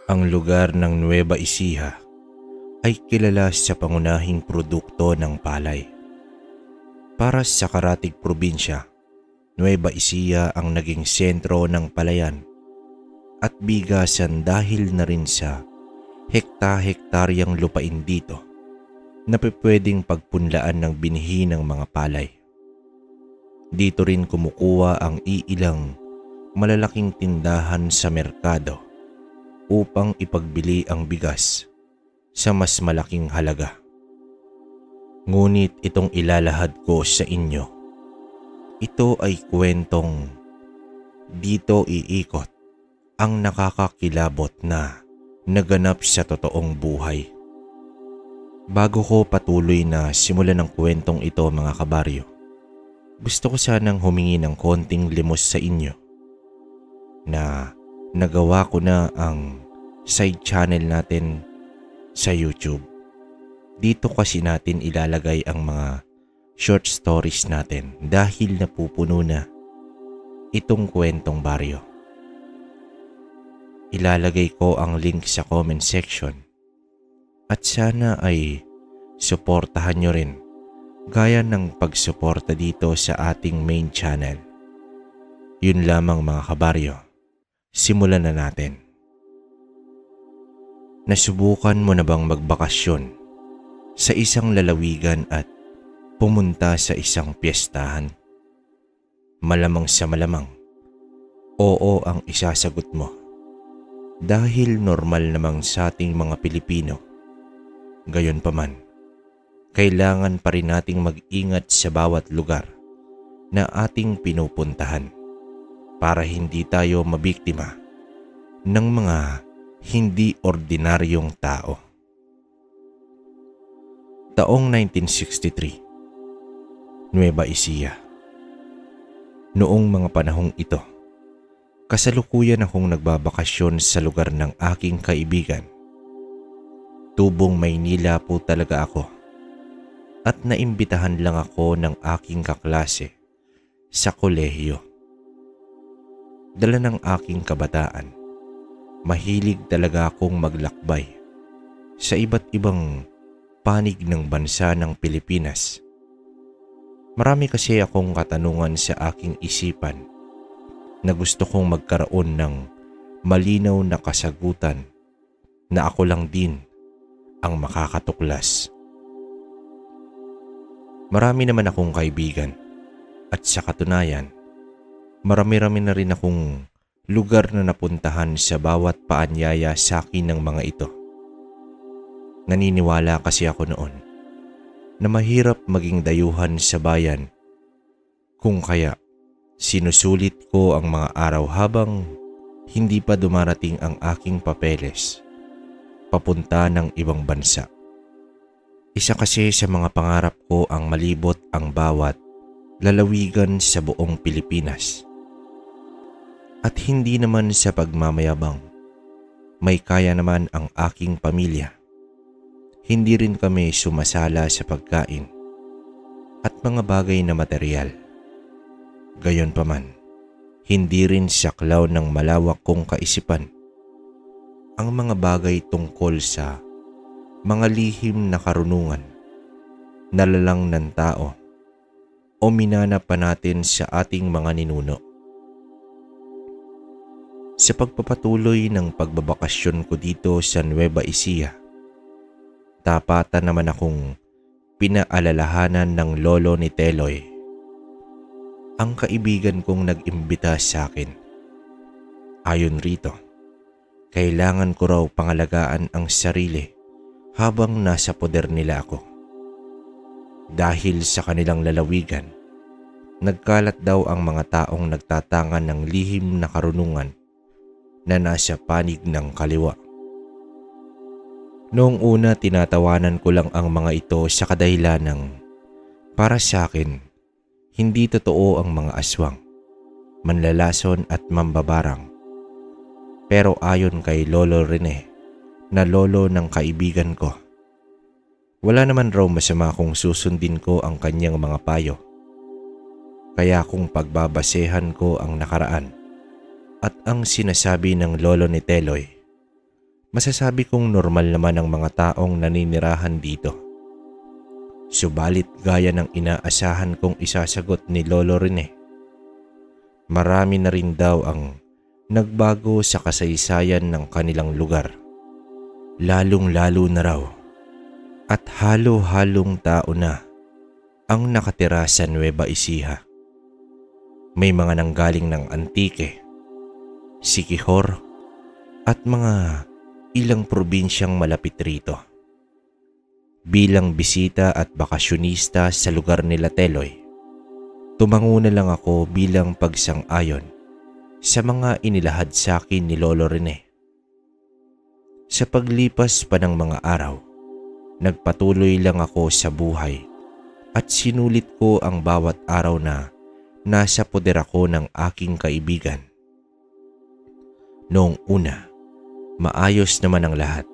Ang lugar ng Nueva Ecija ay kilala sa pangunahing produkto ng palay. Para sa karatig probinsya, Nueva Ecija ang naging sentro ng palayan at bigasan dahil na rin sa hekta-hektaryang lupain dito na pwedeng pagpunlaan ng binhi ng mga palay. Dito rin kumukuha ang iilang malalaking tindahan sa merkado upang ipagbili ang bigas sa mas malaking halaga. Ngunit itong ilalahad ko sa inyo, ito ay kwentong dito iikot ang nakakakilabot na naganap sa totoong buhay. Bago ko patuloy na simulan ng kwentong ito mga kabaryo, gusto ko sanang humingi ng konting limos sa inyo na nagawa ko na ang side channel natin sa YouTube. Dito kasi natin ilalagay ang mga short stories natin dahil napupuno na itong kwentong baryo. Ilalagay ko ang link sa comment section at sana ay suportahan nyo rin gaya ng pagsuporta dito sa ating main channel. Yun lamang mga kabaryo, simulan na natin. Nasubukan mo na bang magbakasyon sa isang lalawigan at pumunta sa isang piyestahan? Malamang sa malamang, oo ang isasagot mo. Dahil normal namang sa ating mga Pilipino. Gayunpaman, kailangan pa rin nating mag-ingat sa bawat lugar na ating pinupuntahan para hindi tayo mabiktima ng mga hindi ordinaryong tao. Taong 1963, Nueva Ecija. Noong mga panahong ito, kasalukuyan akong nagbabakasyon sa lugar ng aking kaibigan. Tubong Maynila po talaga ako at naimbitahan lang ako ng aking kaklase sa kolehiyo. Dala ng aking kabataan, mahilig talaga akong maglakbay sa iba't ibang panig ng bansa ng Pilipinas. Marami kasi akong katanungan sa aking isipan na gusto kong magkaroon ng malinaw na kasagutan na ako lang din ang makakatuklas. Marami naman akong kaibigan at sa katunayan, marami-rami na rin akong lugar na napuntahan sa bawat paanyaya sa akin ng mga ito. Naniniwala kasi ako noon na mahirap maging dayuhan sa bayan, kung kaya sinusulit ko ang mga araw habang hindi pa dumarating ang aking papeles papunta ng ibang bansa. Isa kasi sa mga pangarap ko ang malibot ang bawat lalawigan sa buong Pilipinas. At hindi naman sa pagmamayabang, may kaya naman ang aking pamilya. Hindi rin kami sumasala sa pagkain at mga bagay na materyal. Gayunpaman, hindi rin saklaw ng malawak kong kaisipan ang mga bagay tungkol sa mga lihim na karunungan, nalalang ng tao o minana pa natin sa ating mga ninuno. Sa pagpapatuloy ng pagbabakasyon ko dito sa Nueva Ecija, tapatan naman akong pinaalalahanan ng lolo ni Teloy, ang kaibigan kong nag-imbita sa akin. Ayon rito, kailangan ko raw pangalagaan ang sarili habang nasa poder nila ako. Dahil sa kanilang lalawigan, nagkalat daw ang mga taong nagtatangan ng lihim na karunungan na nasa panig ng kaliwa. Noong una tinatawanan ko lang ang mga ito sa kadahilan ng para sa akin, hindi totoo ang mga aswang, manlalason at mambabarang. Pero ayon kay Lolo Rene, na lolo ng kaibigan ko, wala naman raw masama kung susundin ko ang kanyang mga payo. Kaya kung pagbabasehan ko ang nakaraan at ang sinasabi ng lolo ni Teloy, Masasabi kong normal naman ang mga taong naninirahan dito. Subalit gaya ng inaasahan kong isasagot ni Lolo Rene, marami na rin daw ang nagbago sa kasaysayan ng kanilang lugar. Lalong-lalo na raw at halo-halong tao na ang nakatira sa Nueva Ecija. May mga nanggaling ng Antique, Siquijor at mga ilang probinsyang malapit rito. Bilang bisita at bakasyonista sa lugar nila Teloy, tumango na lang ako bilang pagsang-ayon sa mga inilahad sa akin ni Lolo Rene. Sa paglipas pa ng mga araw, nagpatuloy lang ako sa buhay at sinulit ko ang bawat araw na nasa poder ako ng aking kaibigan. Noong una, maayos naman ang lahat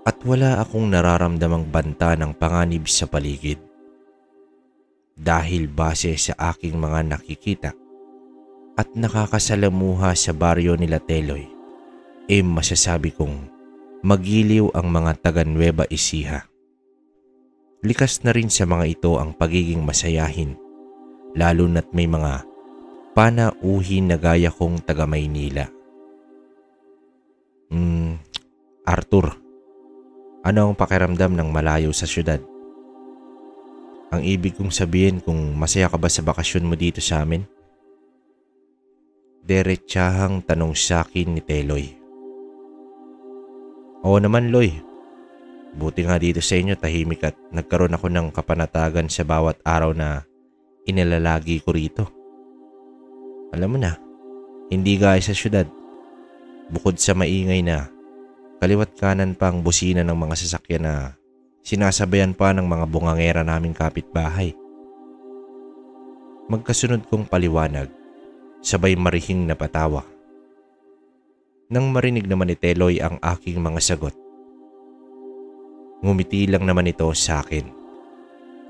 at wala akong nararamdamang banta ng panganib sa paligid. Dahil base sa aking mga nakikita at nakakasalamuha sa baryo nila Teloy, masasabi kong magiliw ang mga taga Nueva Ecija. Likas na rin sa mga ito ang pagiging masayahin, lalo na't may mga panauhin na gaya kong taga Maynila. Arthur, ano ang pakiramdam ng malayo sa syudad? Ang ibig kong sabihin kung masaya ka ba sa bakasyon mo dito sa amin? Derechahang tanong sa akin ni Teloy. Oo naman, Loy. Buti nga dito sa inyo tahimik at nagkaroon ako ng kapanatagan sa bawat araw na inilalagi ko rito. Alam mo na, hindi gaya sa syudad. Bukod sa maingay na kaliwat kanan pa ang busina ng mga sasakyan na sinasabayan pa ng mga bungangera naming kapitbahay. Magkasunod kong paliwanag, sabay marihing napatawa. Nang marinig naman ni Teloy ang aking mga sagot, ngumiti lang naman ito sa akin.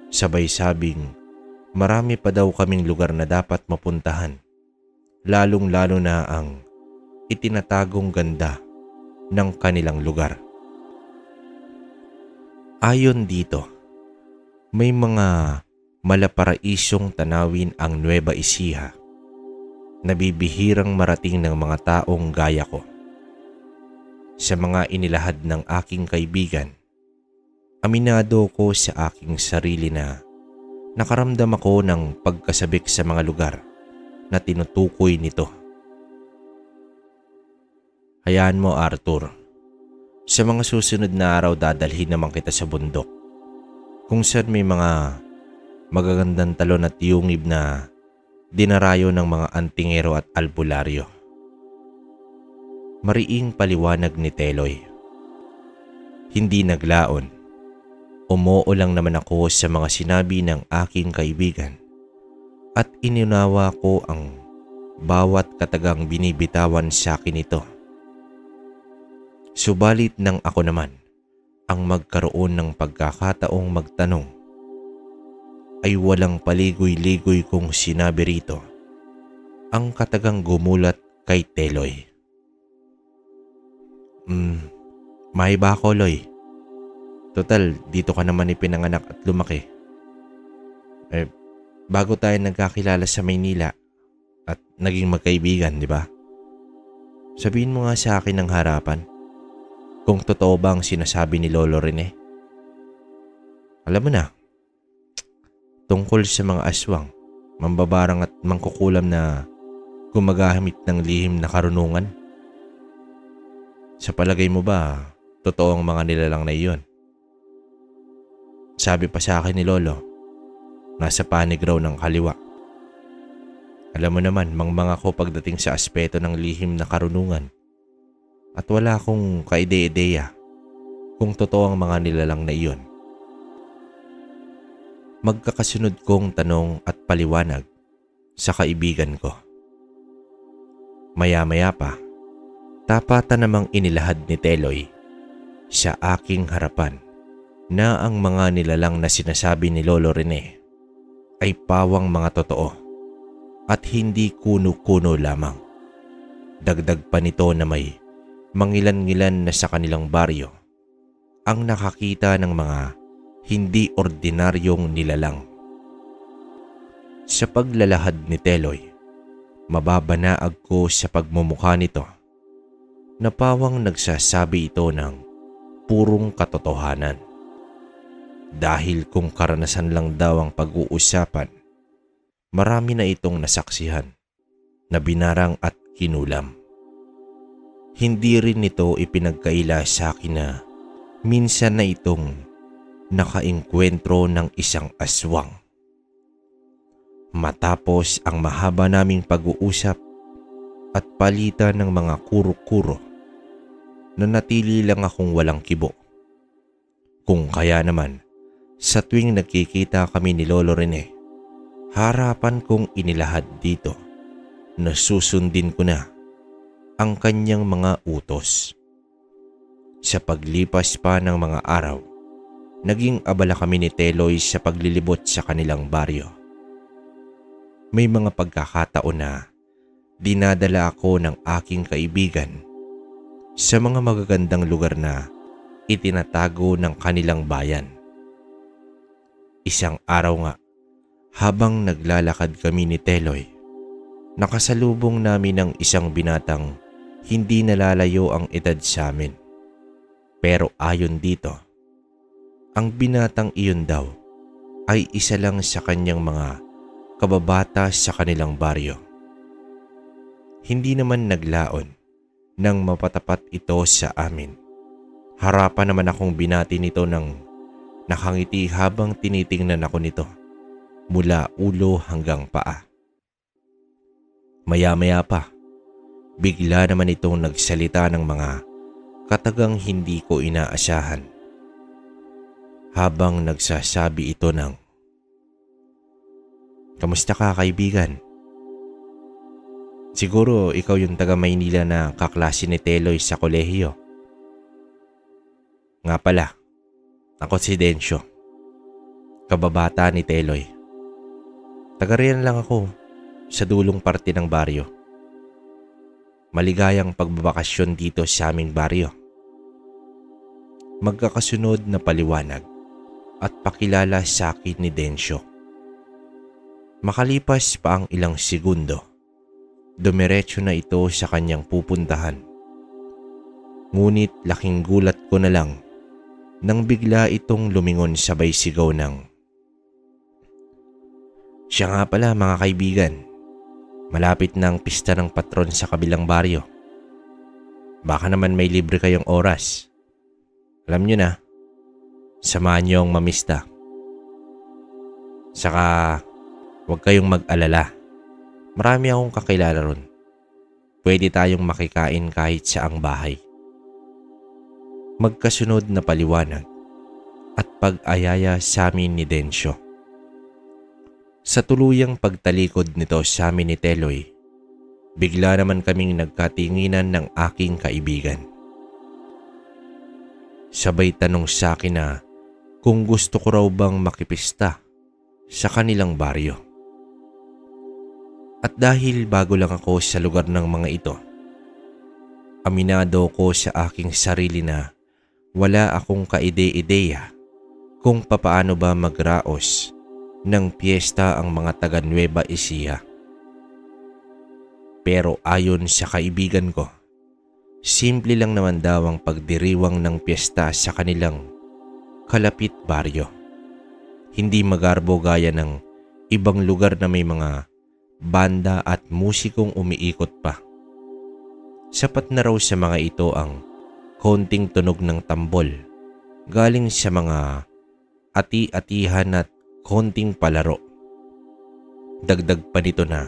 Sabay sabing marami pa daw kaming lugar na dapat mapuntahan, lalong-lalo na ang itinatagong ganda ng kanilang lugar. Ayon dito, may mga malaparaisong tanawin ang Nueva Ecija na bibihirang marating ng mga taong gaya ko. Sa mga inilahad ng aking kaibigan, aminado ko sa aking sarili na nakaramdam ako ng pagkasabik sa mga lugar na tinutukoy nito. Hayaan mo, Arthur. Sa mga susunod na araw dadalhin naman kita sa bundok kung saan may mga magagandang talon at yungib na dinarayo ng mga antingero at albularyo. Mariing paliwanag ni Teloy. Hindi naglaon. Umoo lang naman ako sa mga sinabi ng aking kaibigan at inunawa ko ang bawat katagang binibitawan sa akin ito. Subalit nang ako naman ang magkaroon ng pagkakataong magtanong, ay walang paligoy-ligoy kong sinabi rito ang katagang gumulat kay Teloy. May ba ako, Loy? Total, dito ka naman ipinanganak at lumaki. Bago tayo nagkakilala sa Maynila at naging magkaibigan, di ba? Sabihin mo nga sa akin ng harapan kung totoo ba ang sinasabi ni Lolo Rene. Alam mo na, tungkol sa mga aswang, mambabarang at mangkukulam na gumagamit ng lihim na karunungan. Sa palagay mo ba, totoo ang mga nilalang na iyon? Sabi pa sa akin ni Lolo, nasa panig raw ng kaliwa. Alam mo naman, mangmang ako pagdating sa aspeto ng lihim na karunungan. At wala akong kaide-ideya kung totoo ang mga nilalang na iyon. Magkakasunod kong tanong at paliwanag sa kaibigan ko. Maya-maya pa, tapatan namang inilahad ni Teloy sa aking harapan na ang mga nilalang na sinasabi ni Lolo Rene ay pawang mga totoo at hindi kuno-kuno lamang. Dagdag pa nito na may mangilan-ngilan na sa kanilang baryo ang nakakita ng mga hindi ordinaryong nilalang. Sa paglalahad ni Teloy, mababanaag ko sa pagmumukha nito na pawang nagsasabi ito ng purong katotohanan. Dahil kung karanasan lang daw ang pag-uusapan, marami na itong nasaksihan, na binarang at kinulam. Hindi rin nito ipinagkaila sa akin na minsan na itong nakaengkwentro ng isang aswang. Matapos ang mahaba naming pag-uusap at palitan ng mga kuro-kuro, nanatili lang akong walang kibo. Kung kaya naman, sa tuwing nagkikita kami ni Lolo Rene, harapan kong inilahad dito na susundin ko na ang kanyang mga utos. Sa paglipas pa ng mga araw, naging abala kami ni Teloy sa paglilibot sa kanilang baryo. May mga pagkakataon na dinadala ako ng aking kaibigan sa mga magagandang lugar na itinatago ng kanilang bayan. Isang araw nga, habang naglalakad kami ni Teloy, nakasalubong namin ng isang binatang hindi nalalayo ang edad sa amin. Pero ayon dito, ang binatang iyon daw ay isa lang sa kanyang mga kababata sa kanilang baryo. Hindi naman naglaon nang mapatapat ito sa amin. Harapan naman akong binati nito ng nakangiti habang tinitingnan ako nito mula ulo hanggang paa. Maya-maya pa, bigla naman itong nagsalita ng mga katagang hindi ko inaasahan. Habang nagsasabi ito ng, "Kamusta ka, kaibigan? Siguro ikaw yung taga Maynila na kaklase ni Teloy sa kolehiyo. Nga pala, ako si Densyo, kababata ni Teloy. Taga riyan lang ako sa dulong parte ng baryo. Maligayang pagbabakasyon dito sa aming baryo." Magkakasunod na paliwanag at pakilala sa akin ni Densyo. Makalipas pa ang ilang segundo, dumiretso na ito sa kanyang pupuntahan. Ngunit laking gulat ko na lang nang bigla itong lumingon sabay sigaw ng, "Siya nga pala, mga kaibigan. Malapit na ang pista ng patron sa kabilang baryo. Baka naman may libre kayong oras. Alam nyo na, samahan nyo ang mamista. Saka huwag kayong mag-alala. Marami akong kakilala ron. Pwede tayong makikain kahit saang bahay." Magkasunod na paliwanag at pag-ayaya sa amin ni Densyo. Sa tuluyang pagtalikod nito sa amin ni Teloy, bigla naman kaming nagkatinginan ng aking kaibigan. Sabay tanong sa akin na kung gusto ko raw bang makipista sa kanilang baryo. At dahil bago lang ako sa lugar ng mga ito, aminado ko sa aking sarili na wala akong kaide-ideya kung papaano ba magraos ng piyesta ang mga taga Nueva Ecija. Pero ayon sa kaibigan ko, simple lang naman daw ang pagdiriwang ng piyesta sa kanilang kalapit baryo. Hindi magarbo gaya ng ibang lugar na may mga banda at musikong umiikot pa. Sapat na raw sa mga ito ang konting tunog ng tambol galing sa mga ati-atihan at konting palaro. Dagdag pa nito na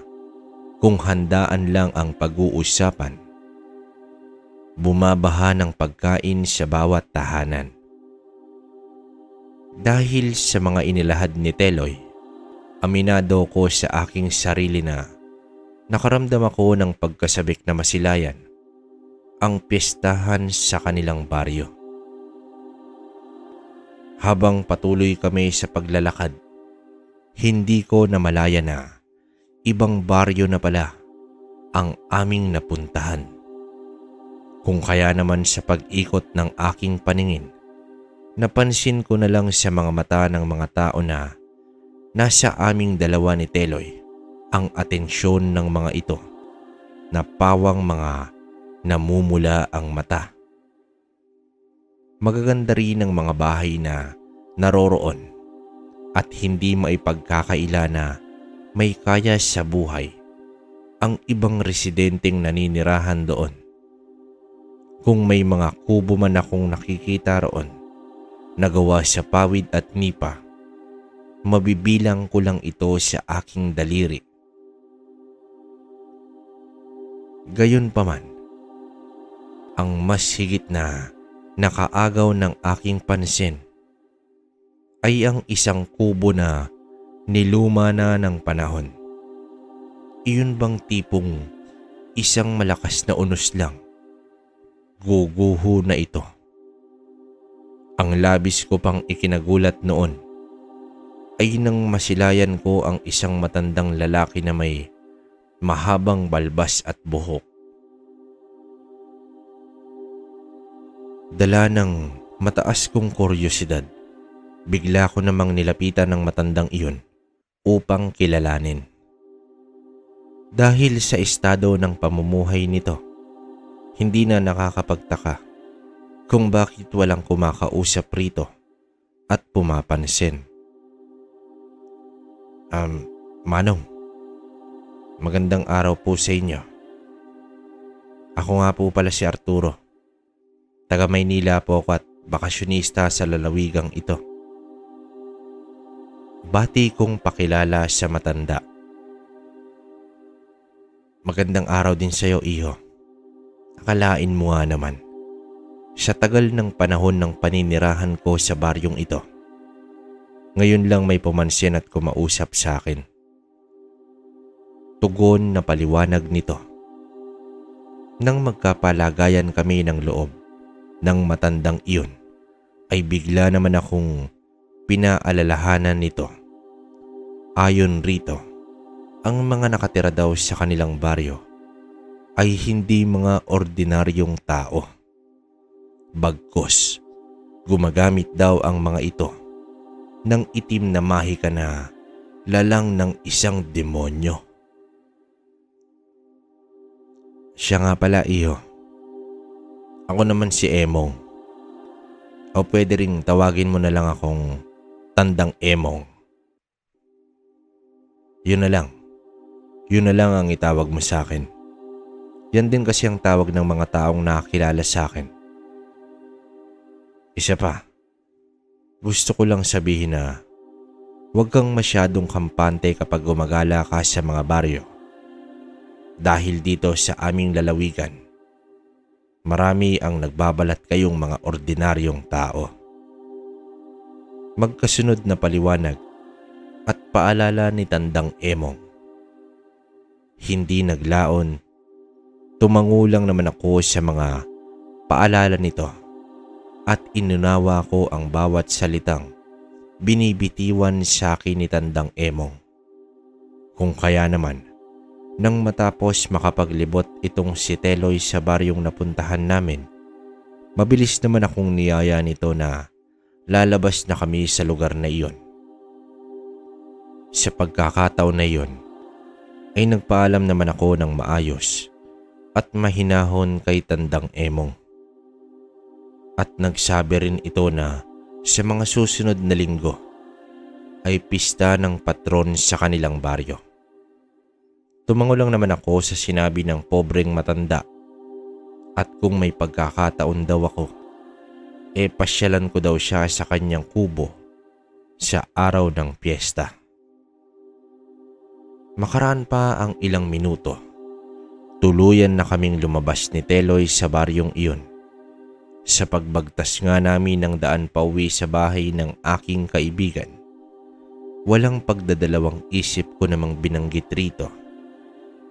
kung handaan lang ang pag-uusapan, bumabaha ng pagkain sa bawat tahanan. Dahil sa mga inilahad ni Teloy, aminado ko sa aking sarili na nakaramdam ako ng pagkasabik na masilayan ang piyestahan sa kanilang baryo. Habang patuloy kami sa paglalakad, hindi ko namalaya na ibang baryo na pala ang aming napuntahan. Kung kaya naman sa pag-ikot ng aking paningin, napansin ko na lang sa mga mata ng mga tao na nasa aming dalawa ni Teloy ang atensyon ng mga ito na pawang mga namumula ang mata. Magaganda rin ang mga bahay na naroroon at hindi maipagkakaila na may kaya sa buhay ang ibang residenteng naninirahan doon. Kung may mga kubo man akong nakikita roon na gawa sa pawid at nipa, mabibilang ko lang ito sa aking daliri. Gayunpaman, ang mas higit na nakaagaw ng aking pansin ay ang isang kubo na niluma na ng panahon. Iyon bang tipong isang malakas na unos lang, guguho na ito. Ang labis ko pang ikinagulat noon ay nang masilayan ko ang isang matandang lalaki na may mahabang balbas at buhok. Dala ng mataas kong kuryosidad, bigla ko namang nilapitan ng matandang iyon upang kilalanin. Dahil sa estado ng pamumuhay nito, hindi na nakakapagtaka kung bakit walang kumakausap rito at pumapansin. Manong, magandang araw po sa inyo. Ako nga po pala si Arturo. Taga Maynila po ako at bakasyonista sa lalawigang ito. Bati kong pakilala sa matanda. Magandang araw din sa iyo, iho. Akalain mo nga naman, sa tagal ng panahon ng paninirahan ko sa baryong ito, ngayon lang may pumansin at kumausap sa akin. Tugon na paliwanag nito. Nang magkapalagayan kami ng loob ng matandang iyon, ay bigla naman akong pinaalalahanan nito. Ayon rito, ang mga nakatira daw sa kanilang baryo ay hindi mga ordinaryong tao. Bagkus, gumagamit daw ang mga ito ng itim na mahika na lalang ng isang demonyo. Siya nga pala, iho. Ako naman si Emong. O pwede ring tawagin mo na lang akong Tandang Emong. Yun na lang. Yun na lang ang itawag mo sa akin. Yan din kasi ang tawag ng mga taong nakakilala sa akin. Isa pa, gusto ko lang sabihin na huwag kang masyadong kampante kapag gumagala ka sa mga baryo. Dahil dito sa aming lalawigan, marami ang nagbabalat kayong mga ordinaryong tao. Magkasunod na paliwanag at paalala ni Tandang Emong. Hindi naglaon, tumangulang naman ako sa mga paalala nito at inunawa ko ang bawat salitang binibitiwan sa akin ni Tandang Emong. Kung kaya naman, nang matapos makapaglibot itong si Teloy sa baryong napuntahan namin, mabilis naman akong niyaya nito na lalabas na kami sa lugar na iyon. Sa pagkakataon na iyon, ay nagpaalam naman ako ng maayos at mahinahon kay Tandang Emong. At nagsabi rin ito na sa mga susunod na linggo ay pista ng patron sa kanilang baryo. Tumango lang naman ako sa sinabi ng pobreng matanda at kung may pagkakataon daw ako, pasyalan ko daw siya sa kanyang kubo sa araw ng piyesta. Makaraan pa ang ilang minuto, tuluyan na kaming lumabas ni Teloy sa baryong iyon. Sa pagbagtas nga namin ng daan pauwi sa bahay ng aking kaibigan, walang pagdadalawang isip ko namang binanggit rito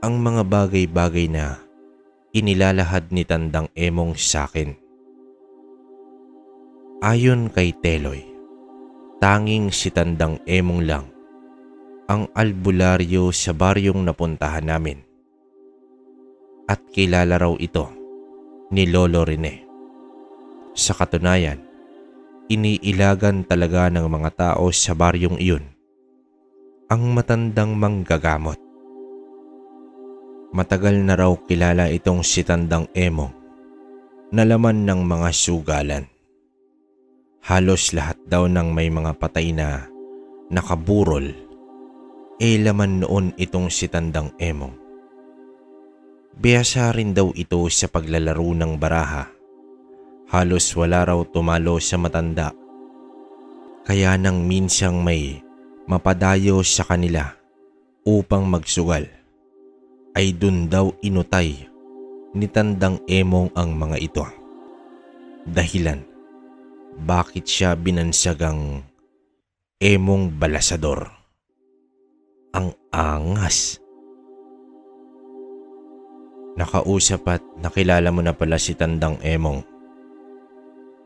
ang mga bagay-bagay na inilalahad ni Tandang Emong sa akin. Ayon kay Teloy, tanging si Tandang Emong lang ang albularyo sa baryong napuntahan namin. At kilala raw ito ni Lolo Rene. Sa katunayan, iniilagan talaga ng mga tao sa baryong iyon ang matandang manggagamot. Matagal na raw kilala itong si Tandang Emong na laman ng mga sugalan. Halos lahat daw ng may mga patay na nakaburol laman noon itong si Tandang Emong. Bihasa rin daw ito sa paglalaro ng baraha. Halos wala raw tumalo sa matanda. Kaya nang minsang may mapadayo sa kanila upang magsugal, ay dun daw inutay ni Tandang Emong ang mga ito. Dahilan bakit siya binansagang Emong Balasador. Ang angas. Nakausap at nakilala mo na pala si Tandang Emong.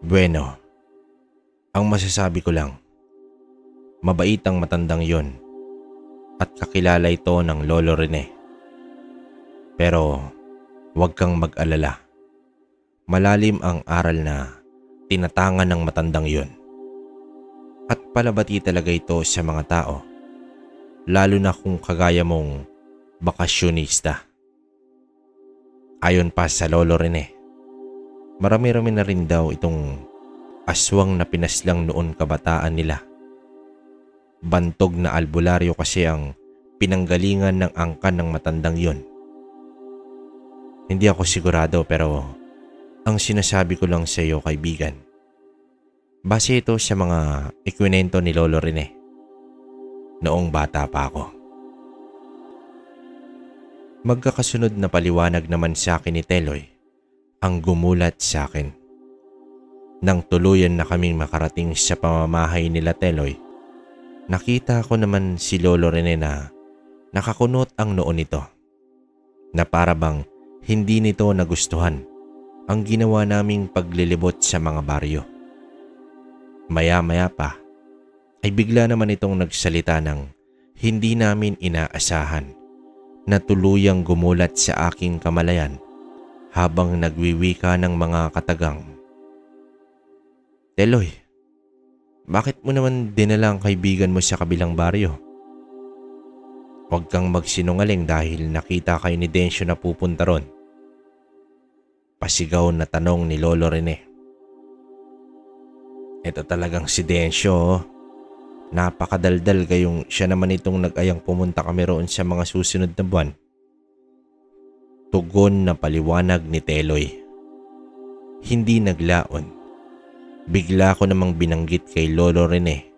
Bueno, ang masasabi ko lang, mabait ang matandang yon at kakilala ito ng Lolo Rene. Pero huwag kang mag-alala. Malalim ang aral na tinatangan ng matandang yon. At palabati talaga ito sa mga tao, lalo na kung kagaya mong bakasyonista. Ayon pa sa Lolo Rene, marami-rami na rin daw itong aswang na pinaslang noon kabataan nila. Bantog na albularyo kasi ang pinanggalingan ng angkan ng matandang yon. Hindi ako sigurado pero ang sinasabi ko lang sa iyo, kaibigan, base ito sa mga ikwinento ni Lolo Rene noong bata pa ako. Magkakasunod na paliwanag naman sa akin ni Teloy ang gumulat sa akin. Nang tuluyan na kaming makarating sa pamamahay nila Teloy, nakita ko naman si Lolo Rene na nakakunot ang noo nito, na para bang hindi nito nagustuhan ang ginawa naming paglilibot sa mga baryo. Maya-maya pa ay bigla naman itong nagsalita ng hindi namin inaasahan na tuluyang gumulat sa aking kamalayan habang nagwiwika ng mga katagang. Teloy, bakit mo naman dinala ang kaibigan mo sa kabilang baryo? Huwag kang magsinungaling dahil nakita kayo ni Densyo na pupunta ron. Pasigaw na tanong ni Lolo Rene. Ito talagang si Densyo. Napakadaldal gayong siya naman itong nag-ayang pumunta kami roon sa mga susunod na buwan. Tugon na paliwanag ni Teloy. Hindi naglaon. Bigla ko namang binanggit kay Lolo Rene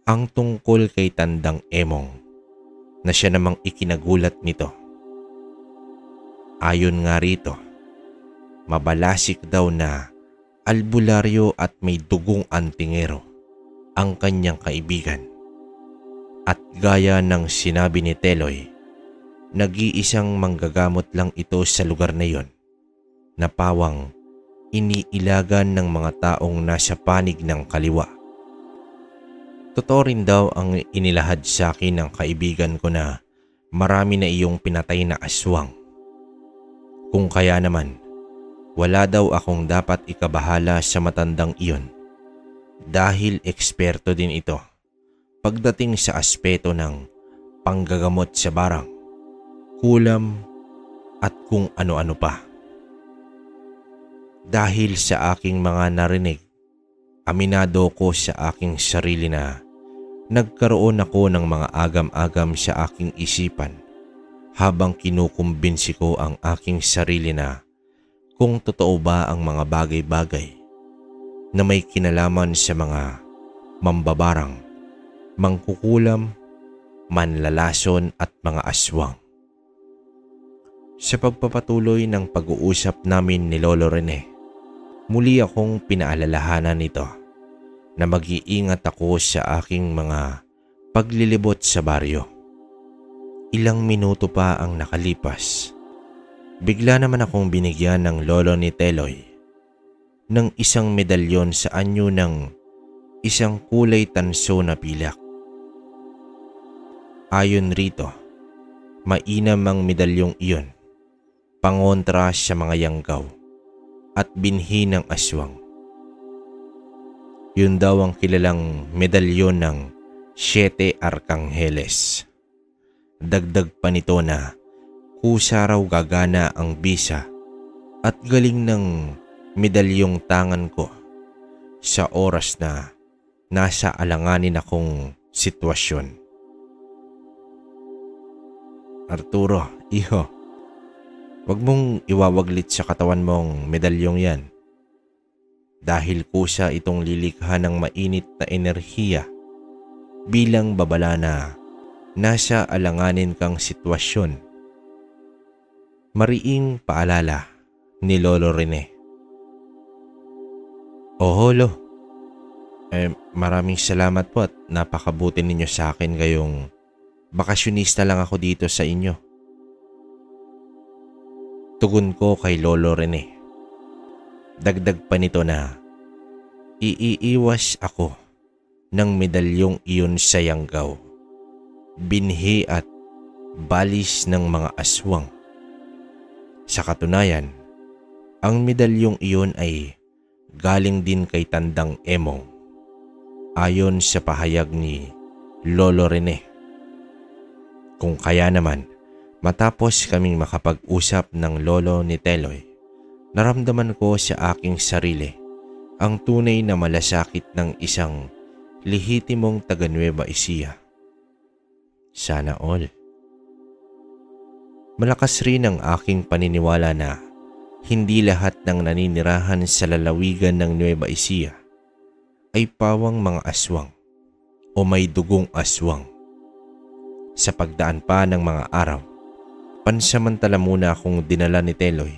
ang tungkol kay Tandang Emong na siya namang ikinagulat nito. Ayon nga rito, mabalasik daw na albularyo at may dugong antingero ang kanyang kaibigan. At gaya ng sinabi ni Teloy, nag-iisang manggagamot lang ito sa lugar na yon na pawang iniilagan ng mga taong nasa panig ng kaliwa. Totoo rin daw ang inilahad sa akin ng kaibigan ko na marami na iyong pinatay na aswang. Kung kaya naman, wala daw akong dapat ikabahala sa matandang iyon dahil eksperto din ito pagdating sa aspeto ng panggagamot sa barang, kulam at kung ano-ano pa. Dahil sa aking mga narinig, aminado ko sa aking sarili na nagkaroon ako ng mga agam-agam sa aking isipan habang kinukumbinsi ko ang aking sarili na kung totoo ba ang mga bagay-bagay na may kinalaman sa mga mambabarang, mangkukulam, manlalason at mga aswang. Sa pagpapatuloy ng pag-uusap namin ni Lolo Rene, muli akong pinaalalahanan nito na mag-iingat ako sa aking mga paglilibot sa baryo. Ilang minuto pa ang nakalipas. Bigla naman akong binigyan ng lolo ni Teloy ng isang medalyon sa anyo ng isang kulay tanso na pilak. Ayon rito, mainam ang medalyong iyon pangontra sa mga yanggaw at binhi ng aswang. Yun daw ang kilalang medalyon ng Siete Arcangheles. Dagdag pa nito na kusa raw gagana ang bisa at galing ng medalyong tangan ko sa oras na nasa alanganin akong sitwasyon. Arturo, iho, wag mong iwawaglit sa katawan mong medalyong yan. Dahil kusa itong lilikha ng mainit na enerhiya bilang babala na nasa alanganin kang sitwasyon. Mariing paalala ni Lolo Rene. Oh, Lo. Maraming salamat po at napakabuti ninyo sa akin gayong bakasyonista lang ako dito sa inyo. Tugon ko kay Lolo Rene. Dagdag pa nito na iiiwas ako ng medalyong iyon sa Yanggaw, binhi at balis ng mga aswang. Sa katunayan, ang medalyong iyon ay galing din kay Tandang Emong, ayon sa pahayag ni Lolo Rene. Kung kaya naman, matapos kaming makapag-usap ng lolo ni Teloy, naramdaman ko sa aking sarili ang tunay na malasakit ng isang lehitimong taga Nueva Ecija. Sana all. Malakas rin ang aking paniniwala na hindi lahat ng naninirahan sa lalawigan ng Nueva Ecija ay pawang mga aswang o may dugong aswang. Sa pagdaan pa ng mga araw, pansamantala muna akong dinala ni Teloy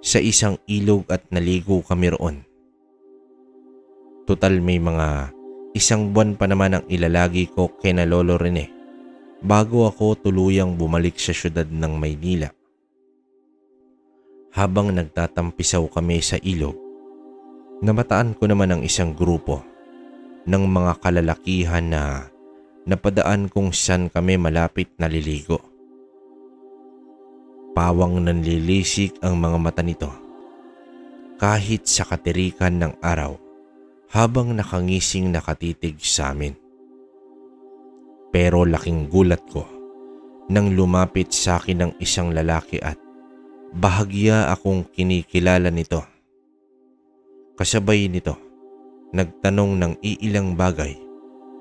sa isang ilog at naligo kami roon. Total may mga isang buwan pa naman ang ilalagi ko kina Lolo Rene bago ako tuluyang bumalik sa syudad ng Maynila. Habang nagtatampisaw kami sa ilog, namataan ko naman ang isang grupo ng mga kalalakihan na napadaan kung saan kami malapit naliligo. Pawang nanlilisik ang mga mata nito kahit sa katirikan ng araw habang nakangising nakatitig sa amin. Pero laking gulat ko nang lumapit sa akin ng isang lalaki at bahagya akong kinikilala nito. Kasabay nito, nagtanong ng iilang bagay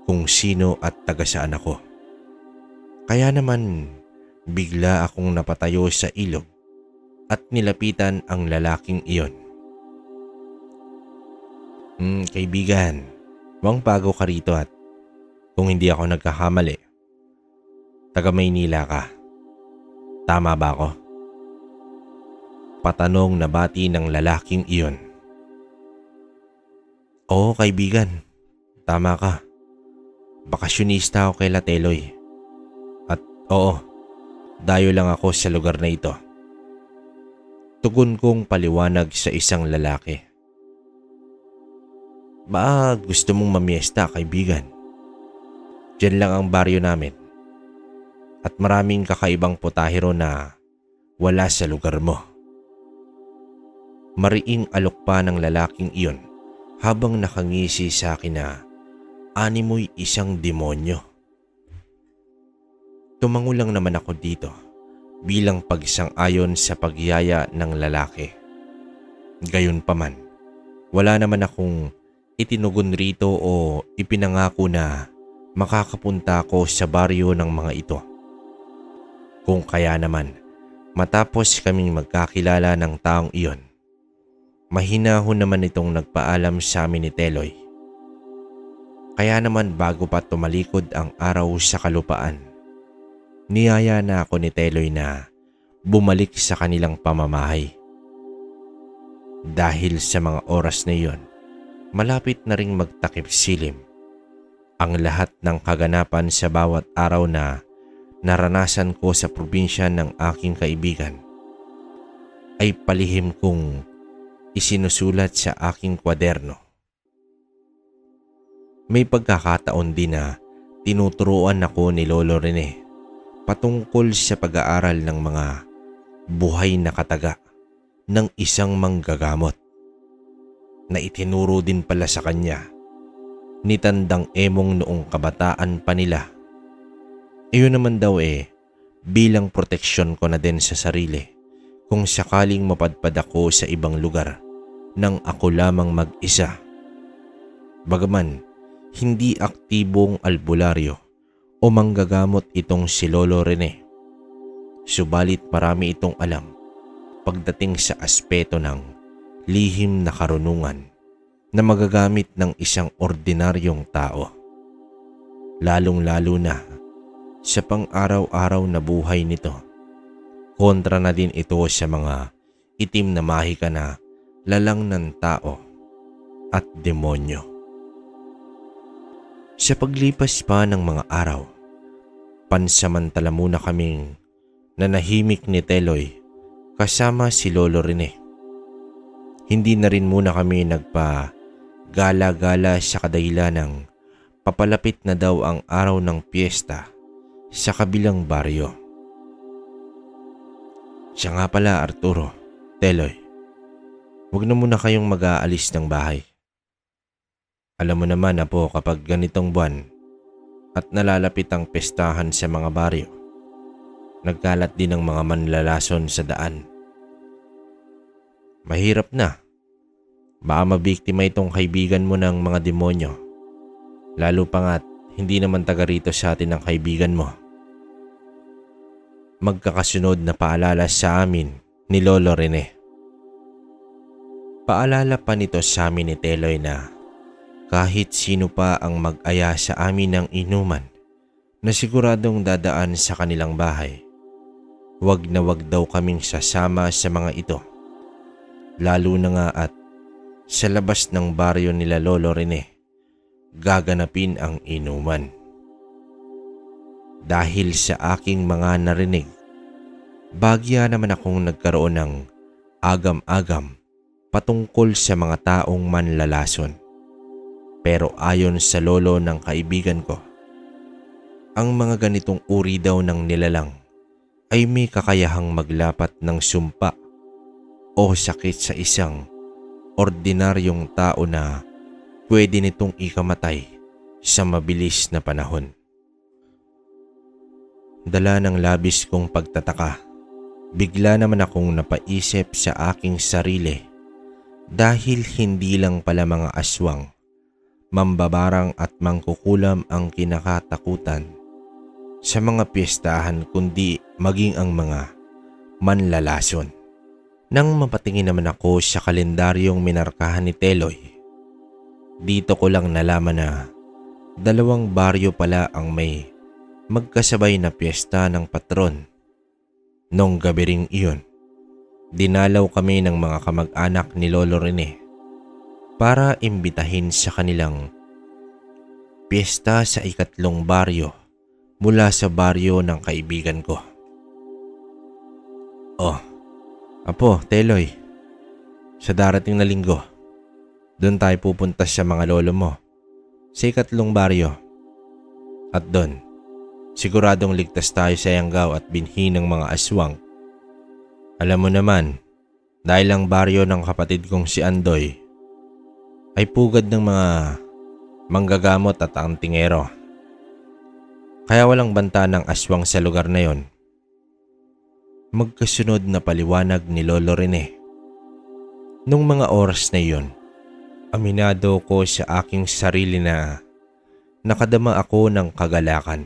kung sino at taga saan ako. Kaya naman bigla akong napatayo sa ilog at nilapitan ang lalaking iyon. Kaibigan, mukhang bago ka rito at kung hindi ako nagkakamali, taga Maynila ka. Tama ba ako? Patanong na bati ng lalaking iyon. Oo kaibigan, tama ka. Bakasyonista ako kay Teloy. At oo, dayo lang ako sa lugar na ito. Tugon kong paliwanag sa isang lalaki. Ba gusto mong mamiesta kaibigan? Diyan lang ang baryo namin. At maraming kakaibang putahero na wala sa lugar mo. Mariing alok pa ng lalaking iyon habang nakangisi sa akin na animoy isang demonyo. Tumango lang naman ako dito bilang pagsang-ayon sa pagyaya ng lalaki. Gayunpaman, wala naman akong itinugon rito o ipinangako na makakapunta ako sa baryo ng mga ito. Kung kaya naman, matapos kaming magkakilala ng taong iyon, mahinahon naman itong nagpaalam sa amin ni Teloy. Kaya naman bago pa tumalikod ang araw sa kalupaan, niyaya na ako ni Teloy na bumalik sa kanilang pamamahay. Dahil sa mga oras na iyon, malapit na ring magtakip silim. Ang lahat ng kaganapan sa bawat araw na naranasan ko sa probinsya ng aking kaibigan ay palihim kong isinusulat sa aking kwaderno. May pagkakataon din na tinuturuan ako ni Lolo Rene patungkol sa pag-aaral ng mga buhay na kataga ng isang manggagamot na itinuro din pala sa kanya ni Tandang Emong noong kabataan pa nila. Iyon naman daw bilang proteksyon ko na din sa sarili kung sakaling mapadpad ako sa ibang lugar nang ako lamang mag-isa. Bagaman hindi aktibong albularyo o manggagamot itong si Lolo Rene, subalit marami itong alam pagdating sa aspeto ng lihim na karunungan na magagamit ng isang ordinaryong tao. Lalong-lalo na sa pang-araw-araw na buhay nito. Kontra na din ito sa mga itim na mahika na lalang ng tao at demonyo. Sa paglipas pa ng mga araw, pansamantala muna kaming nanahimik ni Teloy kasama si Lolo Rene. Hindi na rin muna kami nagpa-gala-gala sa kadahilan ng papalapit na daw ang araw ng piyesta sa kabilang baryo. Siya nga pala, Arturo, Teloy, huwag na muna kayong mag-aalis ng bahay. Alam mo naman na po kapag ganitong buwan at nalalapit ang pestahan sa mga baryo, nagkalat din ang mga manlalason sa daan. Mahirap na. Baka mabiktima itong kaibigan mo ng mga demonyo. Lalo pa nga't hindi naman taga rito sa atin ang kaibigan mo. Magkakasunod na paalala sa amin ni Lolo Rene. Paalala pa nito sa amin ni Teloy na kahit sino pa ang mag-aya sa amin ng inuman na siguradong dadaan sa kanilang bahay, wag na wag daw kaming sasama sa mga ito. Lalo na nga at sa labas ng baryo nila Lolo Rene, gaganapin ang inuman. Dahil sa aking mga narinig, bagya naman akong nagkaroon ng agam-agam patungkol sa mga taong manlalason. Pero ayon sa lolo ng kaibigan ko, ang mga ganitong uri daw ng nilalang ay may kakayahang maglapat ng sumpa o sakit sa isang ordinaryong tao na pwede nitong ikamatay sa mabilis na panahon. Dala ng labis kong pagtataka, bigla naman akong napaisip sa aking sarili dahil hindi lang pala mga aswang, mambabarang at mangkukulam ang kinakatakutan sa mga piyestahan kundi maging ang mga manlalason. Nang mapatingin naman ako sa kalendaryong minarkahan ni Teloy, dito ko lang nalaman na 2 baryo pala ang may magkasabay na piyesta ng patron. Nung gabi ring iyon, dinalaw kami ng mga kamag-anak ni Lolo Rene para imbitahin sa kanilang piyesta sa 3 baryo mula sa baryo ng kaibigan ko. Apo, Teloy, sa darating na linggo, doon tayo pupunta sa mga lolo mo sa 3 baryo. At doon, siguradong ligtas tayo sa yanggaw at binhi ng mga aswang. Alam mo naman, dahil ang baryo ng kapatid kong si Andoy ay pugad ng mga manggagamot at antingero. Kaya walang banta ng aswang sa lugar na yon. Magkasunod na paliwanag ni Lolo Rene. Nung mga oras na iyon, aminado ko sa aking sarili na nakadama ako ng kagalakan.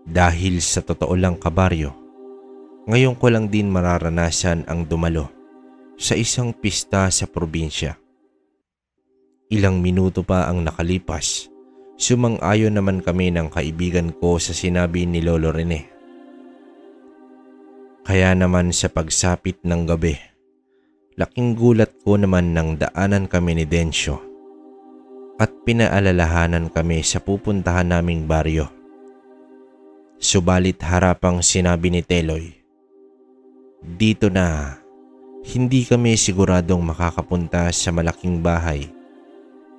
Dahil sa totoo lang kabaryo, ngayon ko lang din mararanasan ang dumalo sa isang pista sa probinsya. Ilang minuto pa ang nakalipas, sumang-ayon naman kami ng kaibigan ko sa sinabi ni Lolo Rene. Kaya naman sa pagsapit ng gabi, laking gulat ko naman nang daanan kami ni Densyo at pinaalalahanan kami sa pupuntahan naming baryo. Subalit harapang sinabi ni Teloy, dito na hindi kami siguradong makakapunta sa malaking bahay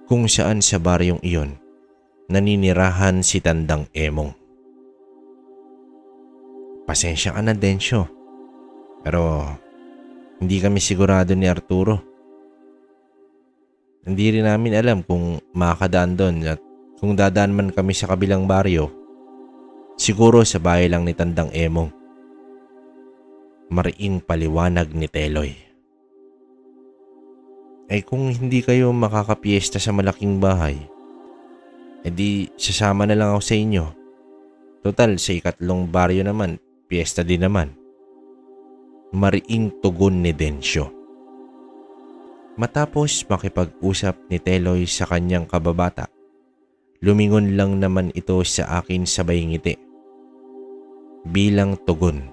kung saan sa baryong iyon naninirahan si Tandang Emong. Pasensya ka na, Densyo. Pero Hindi kami sigurado ni Arturo. Hindi rin namin alam kung makakadaan doon at kung dadaan man kami sa kabilang baryo, siguro sa bahay lang ni Tandang Emong. Mariing paliwanag ni Teloy. Ay kung hindi kayo makakapiesta sa malaking bahay, edi sasama na lang ako sa inyo. Total sa ikatlong baryo naman, piesta din naman. Mariing tugon ni Densyo. Matapos makipag-usap ni Teloy sa kanyang kababata, lumingon lang naman ito sa akin sabay ngiti. Bilang tugon,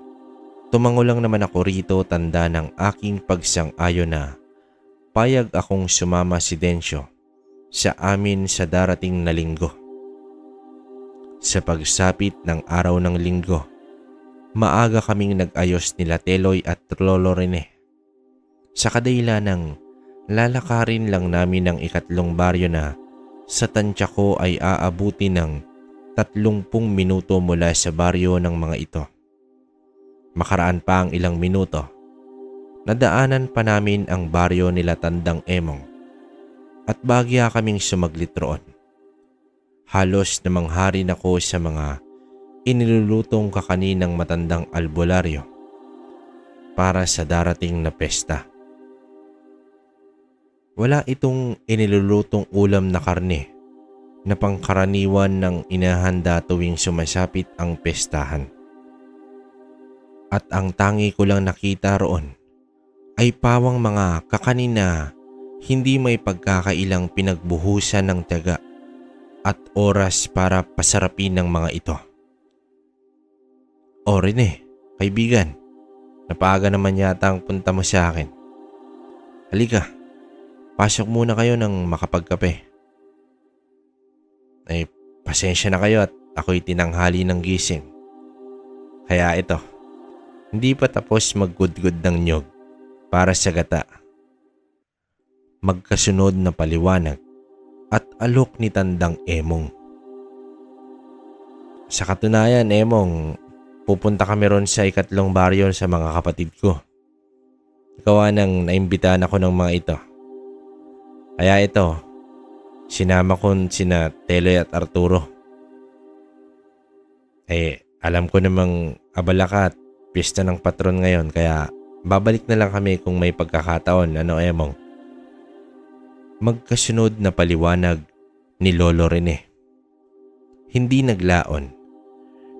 tumango lang naman ako rito tanda ng aking pagsang-ayon na payag akong sumama si Densyo sa amin sa darating na linggo. Sa pagsapit ng araw ng linggo, maaga kaming nag-ayos nila Teloy at Lolo Rene. Sa kadahilan ng lalakarin lang namin ang ikatlong baryo na sa tansya ko ay aabuti ng 30 minuto mula sa baryo ng mga ito. Makaraan pa ang ilang minuto, nadaanan pa namin ang baryo nila Tandang Emong at bagya kaming sumaglit roon. Halos namangharin ako sa mga inilulutong kakaninang matandang albularyo para sa darating na pesta. Wala itong inilulutong ulam na karne na pangkaraniwan ng inahanda tuwing sumasapit ang pestahan. At ang tangi ko lang nakita roon ay pawang mga kakanin na hindi may pagkakailang pinagbuhusan ng tiyaga at oras para pasarapin ng mga ito. O Rene, kaibigan, napaaga naman yata ang punta mo sa akin. Halika, pasok muna kayo ng makapagkape. Ay, pasensya na kayo at ako'y tinanghali ng gising. Kaya ito, hindi pa tapos maggudgud ng nyog para sa gata. Magkasunod na paliwanag at alok ni Tandang Emong. Sa katunayan, Emong, pupunta kami ron sa ikatlong baryo sa mga kapatid ko. Gawa nang naimbitahan ako ng mga ito. Kaya ito, sinama ko sina Teloy at Arturo. Alam ko namang abala ka at piyesta ng patron ngayon kaya babalik na lang kami kung may pagkakataon, ano Emong? Magkasunod na paliwanag ni Lolo Rene. Hindi naglaon.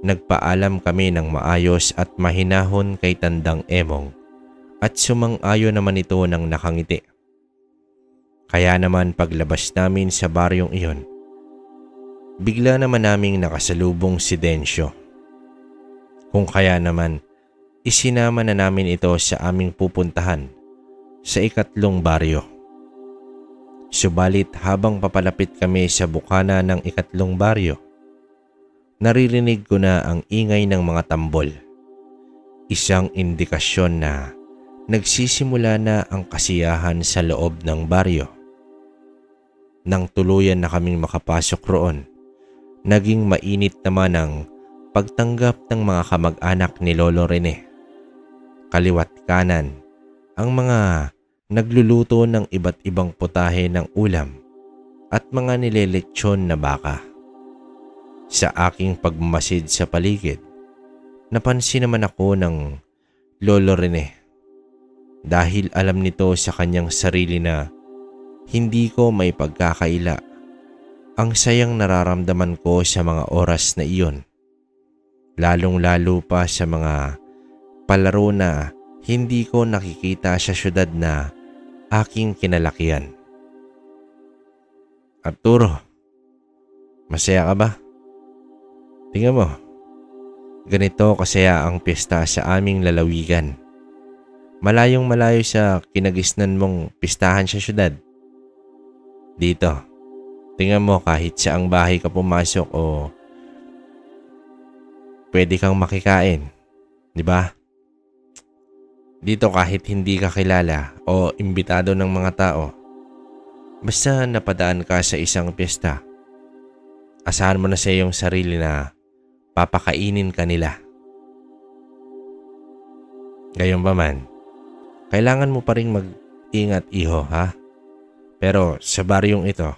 Nagpaalam kami ng maayos at mahinahon kay Tandang Emong at sumang-ayon naman ito ng nakangiti. Kaya naman paglabas namin sa baryong iyon, bigla naman naming nakasalubong si Densyo. Kung kaya naman, isinama na namin ito sa aming pupuntahan sa ikatlong baryo. Subalit habang papalapit kami sa bukana ng ikatlong baryo, naririnig ko na ang ingay ng mga tambol. Isang indikasyon na nagsisimula na ang kasiyahan sa loob ng baryo. Nang tuluyan na kaming makapasok roon, naging mainit naman ang pagtanggap ng mga kamag-anak ni Lolo Rene. Kaliwat kanan, ang mga nagluluto ng iba't ibang putahe ng ulam at mga nileletsyon na baka. Sa aking pagmamasid sa paligid, napansin naman ako ng Lolo Rene. Dahil alam nito sa kanyang sarili na hindi ko may pagkakaila ang sayang nararamdaman ko sa mga oras na iyon. Lalong-lalo pa sa mga palaro na hindi ko nakikita sa syudad na aking kinalakihan. Arturo, masaya ka ba? Tingnan mo, ganito kasaya ang piyesta sa aming lalawigan. Malayong malayo sa kinagisnan mong pistahan sa syudad. Dito, tingnan mo kahit saang bahay ka pumasok o pwede kang makikain, di ba? Dito kahit hindi ka kilala o imbitado ng mga tao, basta napadaan ka sa isang piyesta, asahan mo na sa iyong sarili na papakainin ka nila. Gayon ba man, Kailangan mo pa rin mag-ingat, iho, ha? Pero sa baryong ito,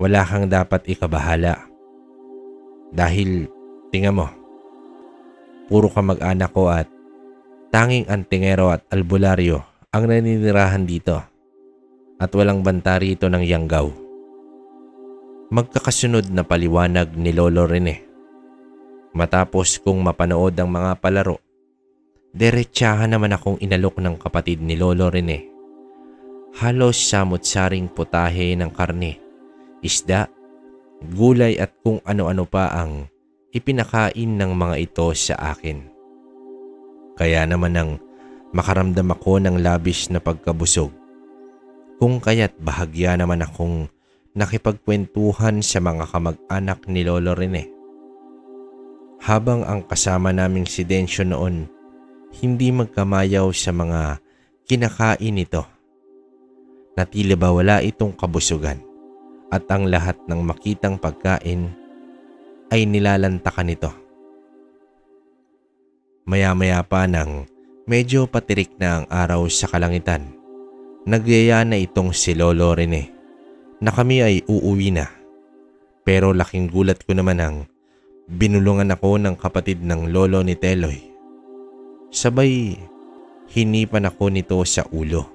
wala kang dapat ikabahala. Dahil, tingnan mo, puro kamag-anak ko at tanging antingero at albularyo ang naninirahan dito at walang banta rito ng yanggaw. Magkakasunod na paliwanag ni Lolo Rene. Matapos kong mapanood ang mga palaro, diretsahan naman akong inalok ng kapatid ni Lolo Rene. Halos samot-saring putahe ng karne, isda, gulay at kung ano-ano pa ang ipinakain ng mga ito sa akin. Kaya naman nang makaramdam ako ng labis na pagkabusog, kung kaya't bahagya naman akong nakipagkwentuhan sa mga kamag-anak ni Lolo Rene. Habang ang kasama naming si Densyo noon hindi magkamayaw sa mga kinakain nito, na tila ba wala itong kabusugan at ang lahat ng makitang pagkain ay nilalantakan nito. Maya-maya pa nang medyo patirik na ang araw sa kalangitan, nagyaya na itong si Lolo Rene na kami ay uuwi na. Pero laking gulat ko naman ang binulungan ako ng kapatid ng lolo ni Teloy. Sabay hinipan ako nito sa ulo.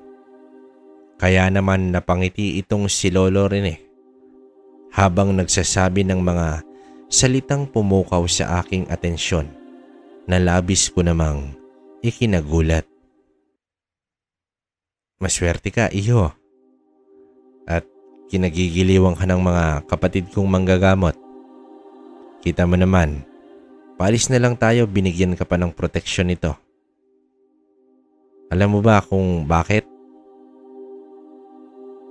Kaya naman napangiti itong si Lolo Rene habang nagsasabi ng mga salitang pumukaw sa aking atensyon na labis ko namang ikinagulat. Maswerte ka, iho. At kinagigiliwan ka ng mga kapatid kong manggagamot. Kita mo naman, paalis na lang tayo, binigyan ka pa ng proteksyon nito. Alam mo ba kung bakit?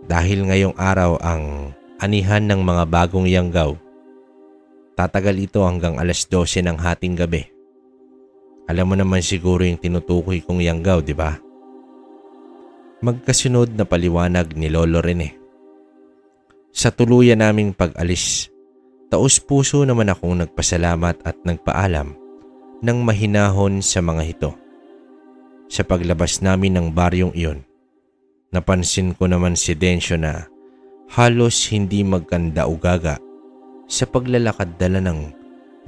Dahil ngayong araw ang anihan ng mga bagong yanggaw. Tatagal ito hanggang alas 12 ng hating gabi. Alam mo naman siguro yung tinutukoy kong yanggaw, di ba? Magkasunod na paliwanag ni Lolo Rene. Sa tuluyan naming pag-alis, taos-puso naman akong nagpasalamat at nagpaalam ng mahinahon sa mga ito. Sa paglabas namin ng baryong iyon, napansin ko naman si Densyo na halos hindi magkanda-ugaga sa paglalakad dala ng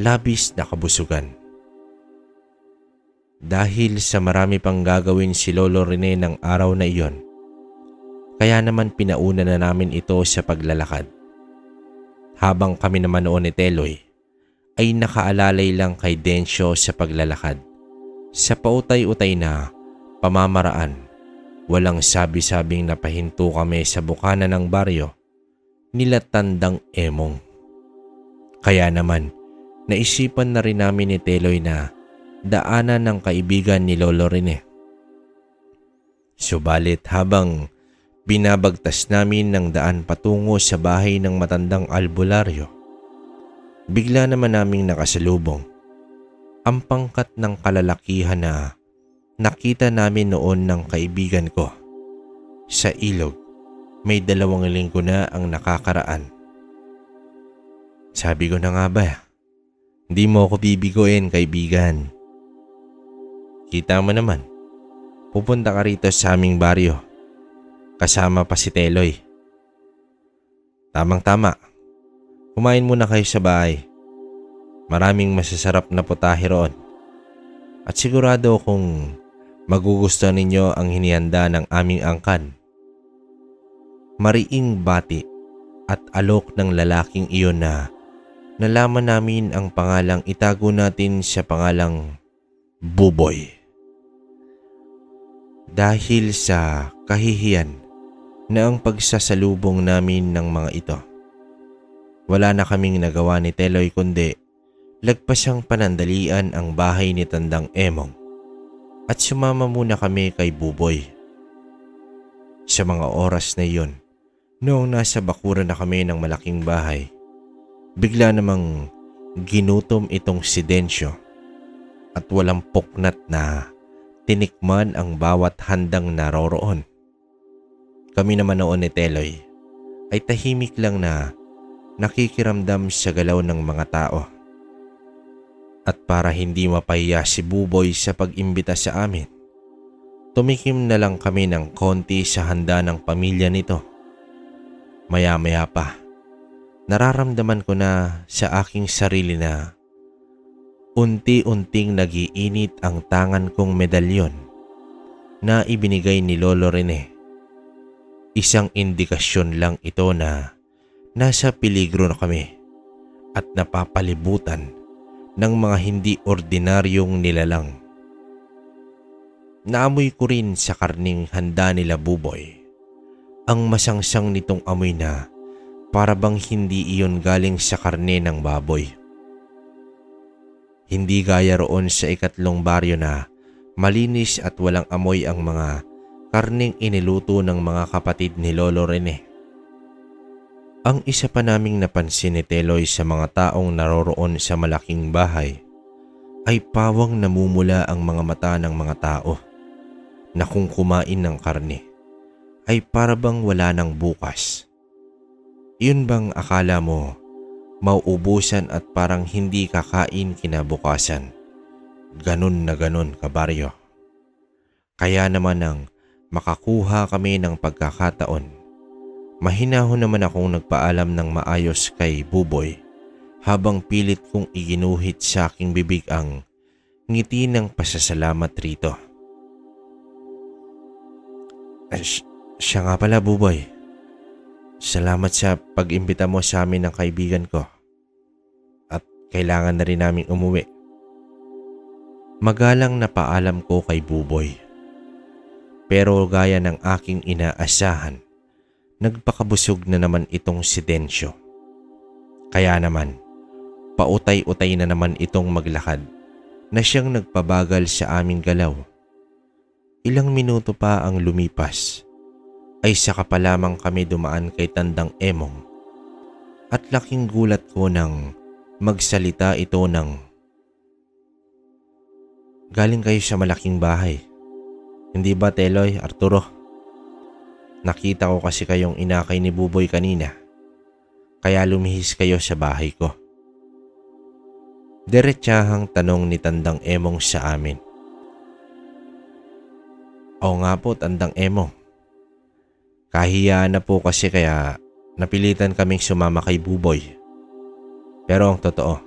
labis na kabusugan. Dahil sa marami pang gagawin si Lolo Rene ng araw na iyon, kaya naman pinauna na namin ito sa paglalakad. Habang kami naman noon ni Teloy ay nakaalalay lang kay Densyo sa paglalakad. Sa pautay-utay na pamamaraan, walang sabi-sabing napahinto kami sa bukana ng baryo nila Tandang Emong. Kaya naman naisipan na rin namin ni Teloy na daanan ng kaibigan ni Lolo Rene. Subalit habang binabagtas namin ng daan patungo sa bahay ng matandang albularyo, bigla naman naming nakasalubong ang pangkat ng kalalakihan na nakita namin noon ng kaibigan ko. Sa ilog, may 2 linggo na ang nakakaraan. Sabi ko na nga ba, hindi mo ako bibiguin, kaibigan. Kita mo naman, pupunta ka rito sa aming baryo. Kasama pa si Teloy. Tamang-tama. Kumain muna kayo sa bahay. Maraming masasarap na putahe roon. At sigurado kung magugustuhan ninyo ang hinihanda ng aming angkan. Mariing bati at alok ng lalaking iyon na nalaman namin ang pangalang itago natin sa pangalang Buboy. Dahil sa kahihiyan na ang pagsasalubong namin ng mga ito, wala na kaming nagawa ni Teloy kundi lagpasang panandalian ang bahay ni Tandang Emong at sumama muna kami kay Buboy. Sa mga oras na iyon, noong nasa bakuran na kami ng malaking bahay, bigla namang ginutom itong si Densyo at walang puknat na tinikman ang bawat handang naroroon. Kami naman noon ni Teloy ay tahimik lang na nakikiramdam sa galaw ng mga tao. At para hindi mapahiya si Buboy sa pag-imbita sa amin, Tumikim na lang kami ng konti sa handa ng pamilya nito. Maya-maya pa, nararamdaman ko na sa aking sarili na unti-unting nagiinit ang tangan kong medalyon na ibinigay ni Lolo Rene. Isang indikasyon lang ito na nasa peligro na kami at napapalibutan ng mga hindi ordinaryong nilalang. Naamoy ko rin sa karning handa nila Buboy ang masangsang nitong amoy na para bang hindi iyon galing sa karne ng baboy. Hindi gaya roon sa ikatlong baryo na malinis at walang amoy ang mga karneng iniluto ng mga kapatid ni Lolo Rene. Ang isa pa naming napansin ni Teloy sa mga taong naroroon sa malaking bahay ay pawang namumula ang mga mata ng mga tao na kung kumain ng karne ay para bang wala ng bukas. Yun bang akala mo mauubusan at parang hindi kakain kinabukasan? Ganun na ganun kabaryo. Kaya naman nang makakuha kami ng pagkakataon, mahinahon naman akong nagpaalam ng maayos kay Buboy habang pilit kong iginuhit sa aking bibig ang ngiti ng pasasalamat rito. Siya nga pala Buboy. Salamat sa pag-imbita mo sa amin ng kaibigan ko. At kailangan na rin naming umuwi. Magalang na paalam ko kay Buboy. Pero gaya ng aking inaasahan, nagpakabusog na naman itong si Densyo. Kaya naman, pautay-utay na naman itong maglakad na siyang nagpabagal sa aming galaw. Ilang minuto pa ang lumipas ay saka pa lamang kami dumaan kay Tandang Emong at laking gulat ko nang magsalita ito ng, "Galing kayo sa malaking bahay. Hindi ba Teloy, Arturo? Nakita ko kasi kayong inakay ni Buboy kanina, kaya lumihis kayo sa bahay ko." Diretsahang tanong ni Tandang Emong sa amin. "Oo nga po Tandang Emong. Kahiyaan na po kasi kaya napilitan kaming sumama kay Buboy. Pero ang totoo,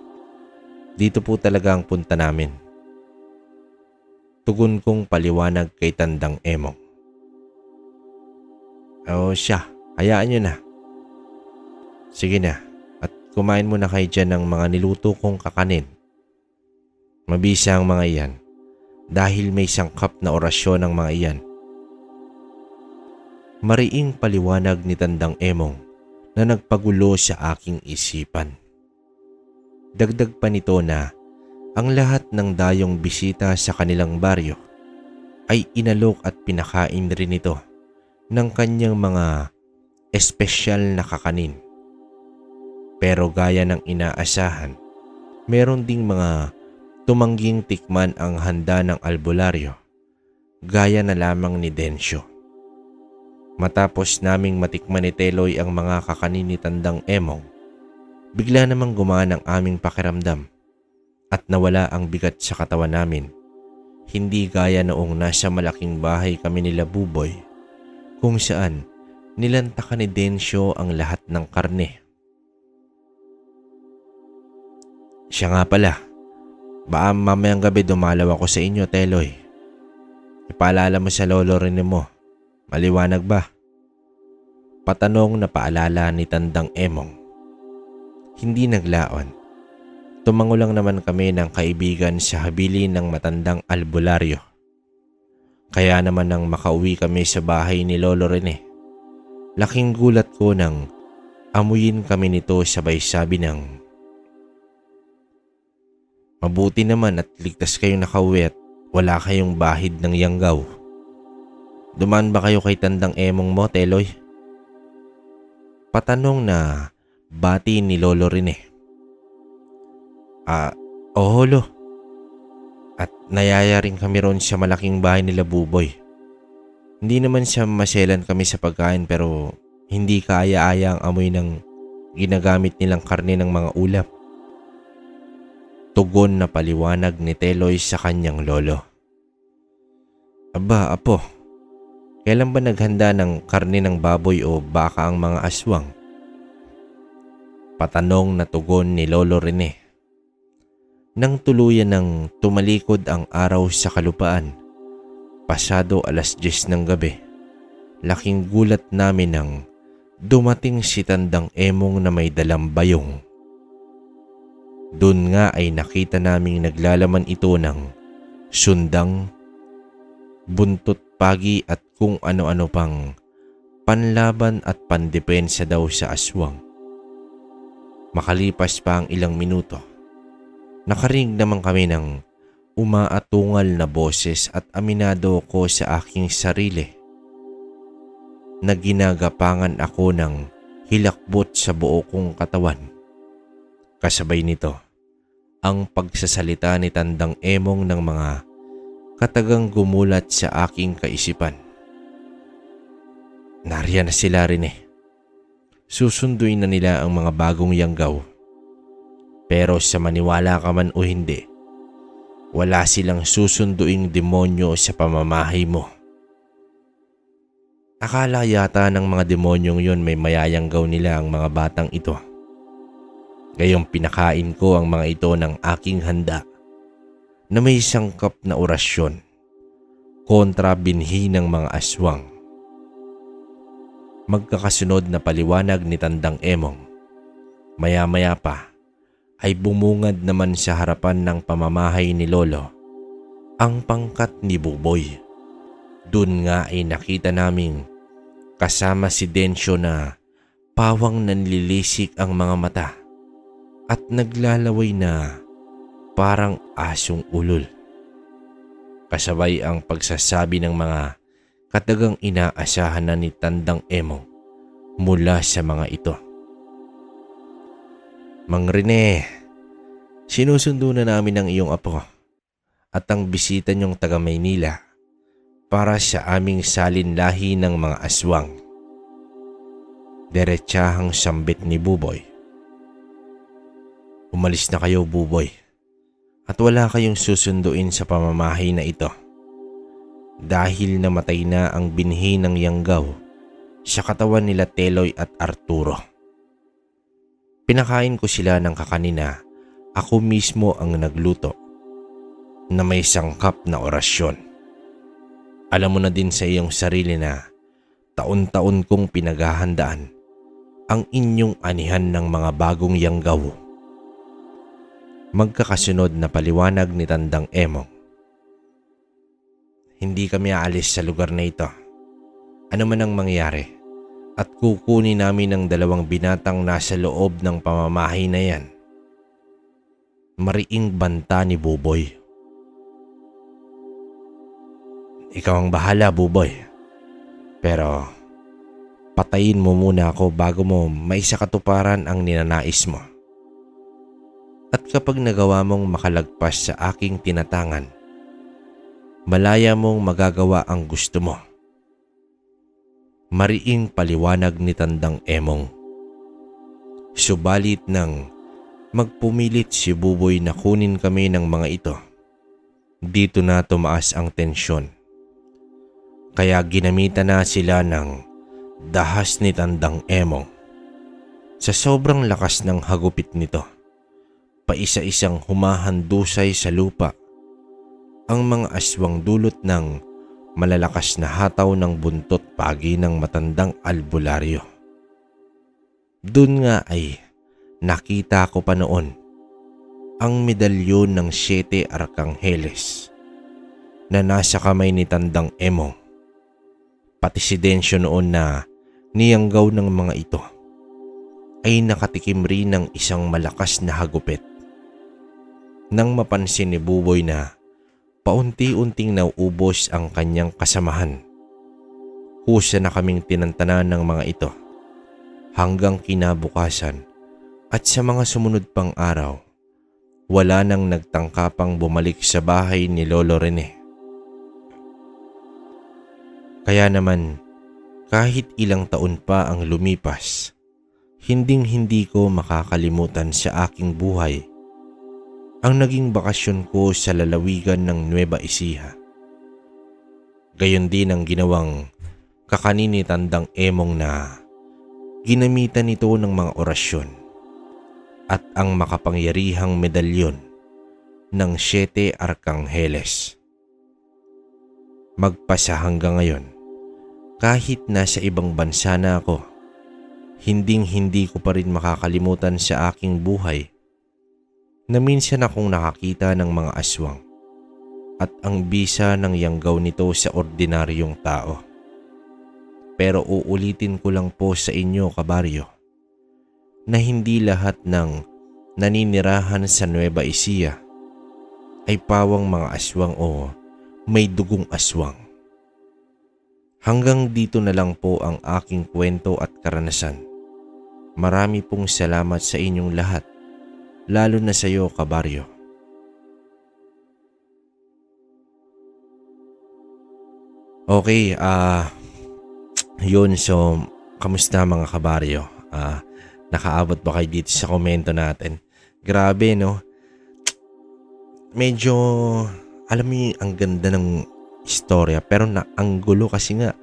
dito po talaga ang punta namin." Tugon kong paliwanag kay Tandang Emong. "O siya, hayaan nyo na. Sige na, at kumain muna kayo dyan ng mga niluto kong kakanin. Mabisa ang mga iyan dahil may sangkap na orasyon ang mga iyan." Mariing paliwanag ni Tandang Emong na nagpagulo sa aking isipan. Dagdag pa nito na ang lahat ng dayong bisita sa kanilang baryo ay inalok at pinakain rin ito ng kanyang mga espesyal na kakanin. Pero gaya ng inaasahan, meron ding mga tumangging tikman ang handa ng albularyo, gaya na lamang ni Densyo. Matapos naming matikman ni Teloy ang mga kakanin ni Tandang Emong, bigla namang gumaan ang aming pakiramdam at nawala ang bigat sa katawan namin. Hindi gaya noong nasa malaking bahay kami nila Buboy, kung saan nilantakan ni Densyo ang lahat ng karne. "Siya nga pala, baka mamayang gabi dumalaw ako sa inyo Teloy. Ipaalala mo sa Lolo Rene mo. Maliwanag ba?" Patanong na paalala ni Tandang Emong. Hindi naglaon. Tumango lang naman kami ng kaibigan sa habilin ng matandang albularyo. Kaya naman nang makauwi kami sa bahay ni Lolo Rene, laking gulat ko nang amuyin kami nito sabay sabi ng, "Mabuti naman at ligtas kayong nakauwi at wala kayong bahid ng yanggaw. Dumaan ba kayo kay Tandang Emong mo, Teloy?" Patanong na bati ni Lolo Rene. Oo lo. At nayaya rin kami ron sa malaking bahay nila Buboy. Hindi naman siya maselan kami sa pagkain pero hindi kaaya-aya ang amoy ng ginagamit nilang karne ng mga ulap. Tugon na paliwanag ni Teloy sa kanyang lolo. Aba, apo, kailan ba naghanda ng karne ng baboy o baka ang mga aswang? Patanong na tugon ni Lolo Rene. Nang tuluyan ng tumalikod ang araw sa kalupaan, pasado 10:00 ng gabi, laking gulat namin nang dumating si Tandang Emong na may dalang bayong. Doon nga ay nakita naming naglalaman ito ng sundang, buntot pagi at kung ano-ano pang panlaban at pandepensa daw sa aswang. Makalipas pa ang ilang minuto, nakarinig naman kami ng umaatungal na boses at aminado ko sa aking sarili na ginagapangan ako ng hilakbot sa buo kong katawan. Kasabay nito, ang pagsasalita ni Tandang Emong ng mga katagang gumulat sa aking kaisipan. Nariyan na sila rin eh. Susunduin na nila ang mga bagong yanggaw. Pero sa maniwala ka man o hindi, wala silang susunduing demonyo sa pamamahay mo. Akala yata ng mga demonyong yun may mayayanggaw nila ang mga batang ito. Gayong pinakain ko ang mga ito ng aking handa na may sangkap na orasyon kontra binhi ng mga aswang. Magkakasunod na paliwanag ni Tandang Emong. Maya-maya pa ay bumungad naman sa harapan ng pamamahay ni Lolo ang pangkat ni Buboy. Doon nga ay nakita naming kasama si Densyo na pawang nanlilisik ang mga mata at naglalaway na parang asong ulol. Kasabay ang pagsasabi ng mga katagang inaasahan na ni Tandang Emong mula sa mga ito. Mang Rene, sinusundo na namin ang iyong apo at ang bisita niyong taga Maynila para sa aming salinlahi ng mga aswang. Deretsahang sambit ni Buboy. Umalis na kayo, Buboy, at wala kayong susunduin sa pamamahay na ito dahil namatay na ang binhi ng yanggaw sa katawan nila Teloy at Arturo. Pinakain ko sila ng kakanina, ako mismo ang nagluto na may sangkap na orasyon. Alam mo na din sa iyong sarili na taon-taon kong pinaghahandaan ang inyong anihan ng mga bagong yanggaw. Magkakasunod na paliwanag ni Tandang Emong. Hindi kami aalis sa lugar na ito. Ano man ang mangyari, at kukunin namin ang 2 binatang nasa loob ng pamamahay na yan. Mariing banta ni Buboy. Ikaw ang bahala, Buboy. Pero patayin mo muna ako bago mo maisakatuparan ang ninanais mo. At kapag nagawa mong makalagpas sa aking tinatangan, malaya mong magagawa ang gusto mo. Mariing paliwanag ni Tandang Emong. Subalit nang magpumilit si Buboy na kunin kami ng mga ito, dito na tumaas ang tensyon. Kaya ginamitan na sila ng dahas ni Tandang Emong. Sa sobrang lakas ng hagupit nito, paisa-isang humahandusay sa lupa ang mga aswang dulot ng malalakas na hataw ng buntot pagi ng matandang albularyo. Doon nga ay nakita ko pa noon ang medalyon ng 7 Arcangheles na nasa kamay ni Tandang Emong. Pati si Densyo noon na niyanggaw ng mga ito ay nakatikim rin ng isang malakas na hagupit. Nang mapansin ni Buboy na paunti-unting nauubos ang kanyang kasamahan, kusa na kaming tinantanan ng mga ito hanggang kinabukasan, at sa mga sumunod pang araw, wala nang nagtangkapang bumalik sa bahay ni Lolo Rene. Kaya naman, kahit ilang taon pa ang lumipas, hinding-hindi ko makakalimutan sa aking buhay ang naging bakasyon ko sa lalawigan ng Nueva Ecija. Gayon din ang ginawang kakanin ni Tandang Emong na ginamitan nito ng mga orasyon at ang makapangyarihang medalyon ng 7 Arkangheles. Magpasa hanggang ngayon, kahit nasa ibang bansa na ako, hindi ko pa rin makakalimutan sa aking buhay na minsan akong nakakita ng mga aswang at ang bisa ng yanggaw nito sa ordinaryong tao. Pero uulitin ko lang po sa inyo, kabaryo, na hindi lahat ng naninirahan sa Nueva Ecija ay pawang mga aswang o may dugong aswang. Hanggang dito na lang po ang aking kwento at karanasan. Marami pong salamat sa inyong lahat, lalo na sa iyo, kabaryo. Okay, yun, so kamusta mga kabaryo? Nakaabot ba kayo dito sa komento natin? Grabe, no? Medyo, alam mo yung ang ganda ng istorya, pero ang gulo kasi nga.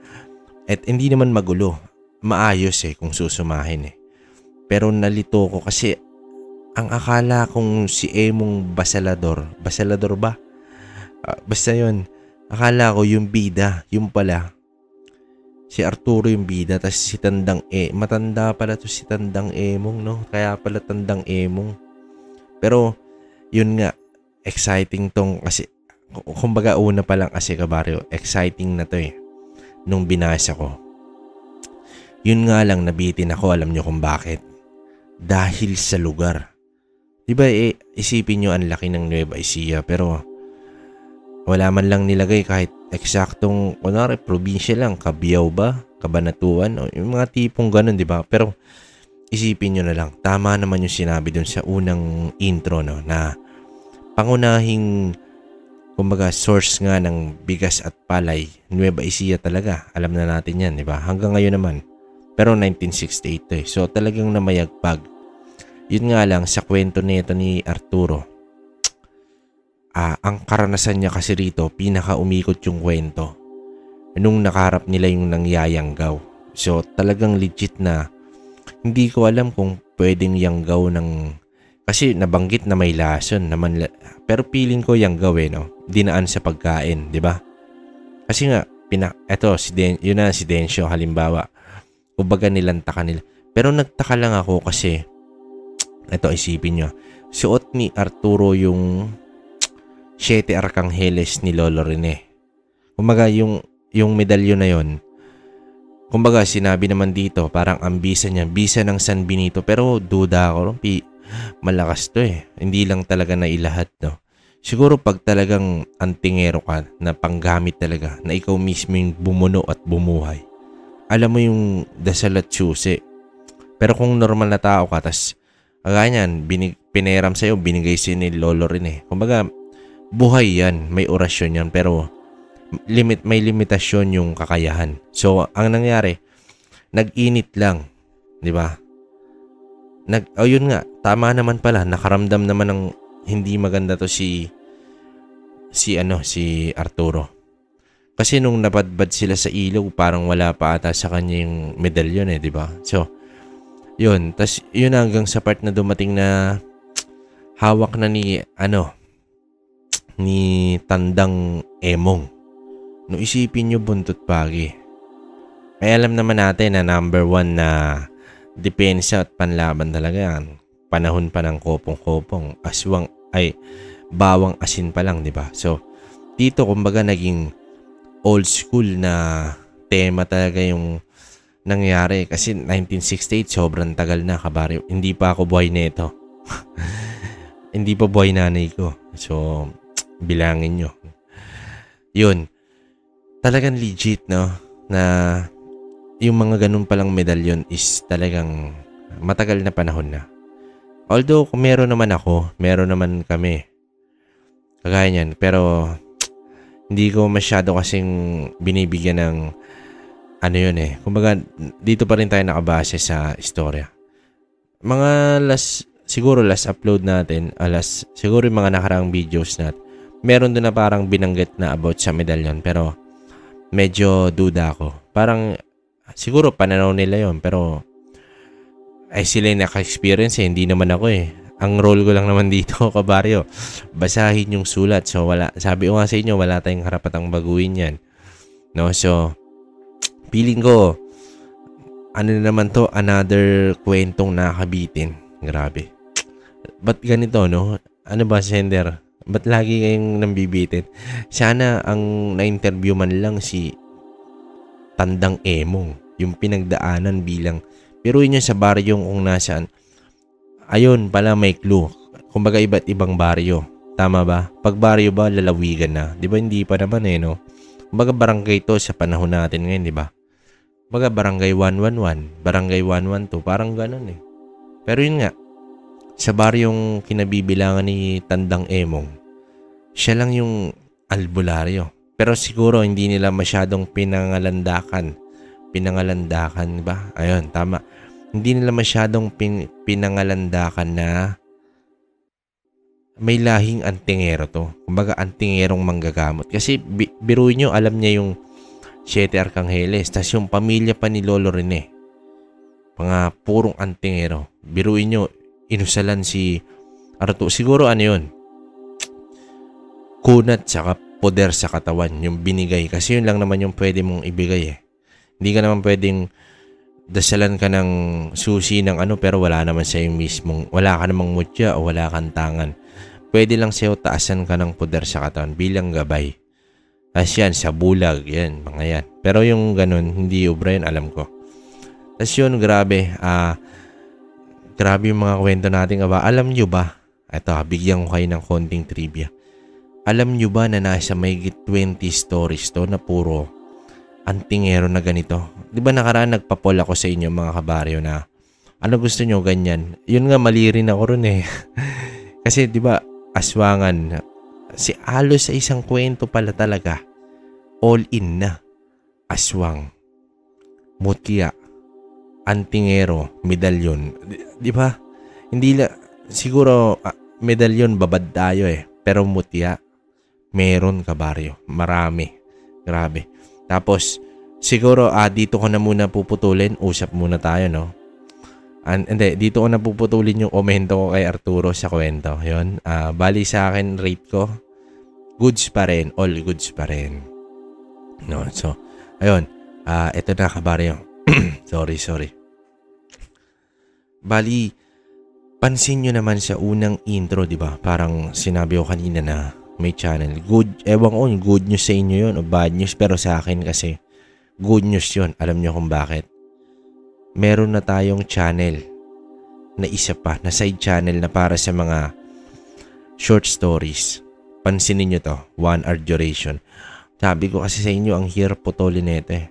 At hindi naman magulo, maayos kung susumahin Pero nalito ko kasi ang akala kong si Emong Basalador ba? Basta yun, akala ko yung bida, yung pala. Si Arturo yung bida, tas si Tandang matanda pala to si Tandang Emong, no? Kaya pala Tandang Emong. Pero, yun nga, exciting tong kasi, kumbaga una pa lang kasi kabaryo, exciting na to nung binasa ko. Yun nga lang, nabitin ako, alam nyo kung bakit. Dahil sa lugar. Diba isipin nyo ang laki ng Nueva Ecija, pero wala man lang nilagay kahit eksaktong, kunwari, probinsya lang, Cabiao ba? Cabanatuan? O yung mga tipong ganun, di ba? Pero isipin nyo na lang, tama naman yung sinabi dun sa unang intro, no? Na pangunahing, kumbaga, source nga ng bigas at palay, Nueva Ecija talaga. Alam na natin yan, di ba? Hanggang ngayon naman. Pero 1968 to So talagang namayagpag. Yun nga lang, sa kwento nito ni Arturo, ang karanasan niya kasi rito, pinaka-umikot yung kwento nung nakaharap nila yung nangyayanggaw. So talagang legit na hindi ko alam kung pwedeng yanggaw ng, kasi nabanggit na may lason naman, pero feeling ko yanggaw no? Dinaan sa pagkain, di ba? Kasi nga, yun na si Densyo halimbawa, kumbaga nilantakan nila. Pero nagtaka lang ako kasi, ito isipin nyo, suot ni Arturo yung 7 Arkangheles ni Lolo Rene. Kumbaga yung medalyon na yon, kumbaga sinabi naman dito, parang ang bisa niya, bisa ng San Benito, pero duda ako, malakas to Hindi lang talaga na ilahat, no? Siguro pag talagang antingero ka, na panggamit talaga, na ikaw mismo yung bumuno at bumuhay. Alam mo yung dasal at susi. Pero kung normal na tao ka, tas ganyan, pineram sa'yo, binigay ni Lolo Rene. Kumbaga, buhay yan, may orasyon yan, pero may limitasyon yung kakayahan. So, ang nangyari, nag-init lang, di ba? Yun nga, tama naman pala, nakaramdam naman ng hindi maganda to si Arturo. Kasi nung napadbad sila sa ilog, parang wala pa ata sa kanya yung medalyon di ba? So, yun, tas yun hanggang sa part na dumating na hawak na ni Tandang Emong. No, isipin nyo, buntot pagi. May alam naman natin na number 1 na depensa at panlaban talaga yan. Panahon pa ng kopong-kopong, aswang ay bawang asin pa lang, di ba? So, dito kumbaga naging old school na tema talaga yung nangyari. Kasi 1968, sobrang tagal na, kabaryo. Hindi pa ako buhay nito. Hindi pa buhay nanay ko. So, bilangin nyo. Yun. Talagang legit, no? Na yung mga ganun palang medalyon is talagang matagal na panahon na. Although, kung meron naman ako, meron naman kami. Kagaya niyan. Pero, hindi ko masyado kasing binibigyan ng kumbaga, dito pa rin tayo nakabase sa istorya. Mga siguro last upload natin, siguro yung mga nakaraang videos natin, meron doon na parang binanggit na about sa medalyon. Pero, medyo duda ako. Parang siguro pananaw nila yon, pero ay sila yung naka-experience hindi naman ako eh. Ang role ko lang naman dito, kabaryo, basahin yung sulat. So wala, sabi ko nga sa inyo, wala tayong karapatang baguhin yan. No, so feeling ko ano na naman to, another kwentong nakabitin. Grabe. Ba't ganito, no? Ano ba, sender? Ba't lagi kayong nambibitin? Sana ang na-interview man lang si Tandang Emong, yung pinagdaanan bilang, pero yun sa baryong kung nasaan. Ayun pala may clue. Kumbaga iba't ibang baryo. Tama ba? Pag baryo ba, lalawigan na. Di ba hindi pa naman eh, no? Kumbaga barangay to sa panahon natin ngayon, di ba? Kumbaga barangay 111, barangay 112, parang ganun eh. Pero yun nga, sa baryong kinabibilangan ni Tandang Emong, siya lang yung albularyo. Pero siguro hindi nila masyadong pinangalandakan ba? Ayun, tama. Hindi nila masyadong pinangalandakan na may lahing antingero to. Kumbaga antingerong manggagamot. Kasi biruin nyo, alam niya yung 7 Arcangheles. Tas yung pamilya pa ni Lolo Rene, mga purong antingero. Biruin nyo, inusalan si Arturo. Siguro ano yun, kunat saka poder sa katawan yung binigay. Kasi yun lang naman yung pwede mong ibigay eh. Hindi ka naman pwedeng dasalan ka ng susi ng ano pero wala naman sa yung mismong, wala ka namang mutya o wala kang tangan. Pwede lang sa'yo taasan ka ng poder sa katawan bilang gabay. Tapos yan, sa bulag, yan, mga yan. Pero yung ganun, hindi ubra yun, alam ko. Tapos yun, grabe. Grabe yung mga kwento natin. Alam nyo ba? Ito, bigyan ko kayo ng konting trivia. Alam nyo ba na nasa mayigit 20 stories to na puro antingero na ganito? Di ba nakaraan nagpa-poll ako sa inyo mga kabaryo na ano gusto nyo ganyan? Yun nga, mali rin ako ron eh. Kasi di ba aswangan, si halos sa isang kwento pala talaga, all in na. Aswang, mutya, antingero, medalyon. Di ba? Hindi siguro medalyon babad tayo eh. Pero mutya, meron kabaryo. Marami. Grabe. Tapos, siguro dito ko na muna puputulin. Usap muna tayo, no? Hindi, dito ko na puputulin yung komento ko kay Arturo sa kwento. Yun. Bali sa akin, rate ko, goods pa rin. All goods pa rin. No? So, ayun. Ito na kabaryo. Sorry. Bali, pansin nyo naman sa unang intro, di ba? Parang sinabi ko kanina na may channel. Good, ewan ko, good news sa inyo yun o bad news. Pero sa akin kasi, good news yun. Alam nyo kung bakit? Meron na tayong channel na isa pa, na side channel na para sa mga short stories. Pansinin nyo to, 1 hour duration. Sabi ko kasi sa inyo, ang hirap putulin nito eh.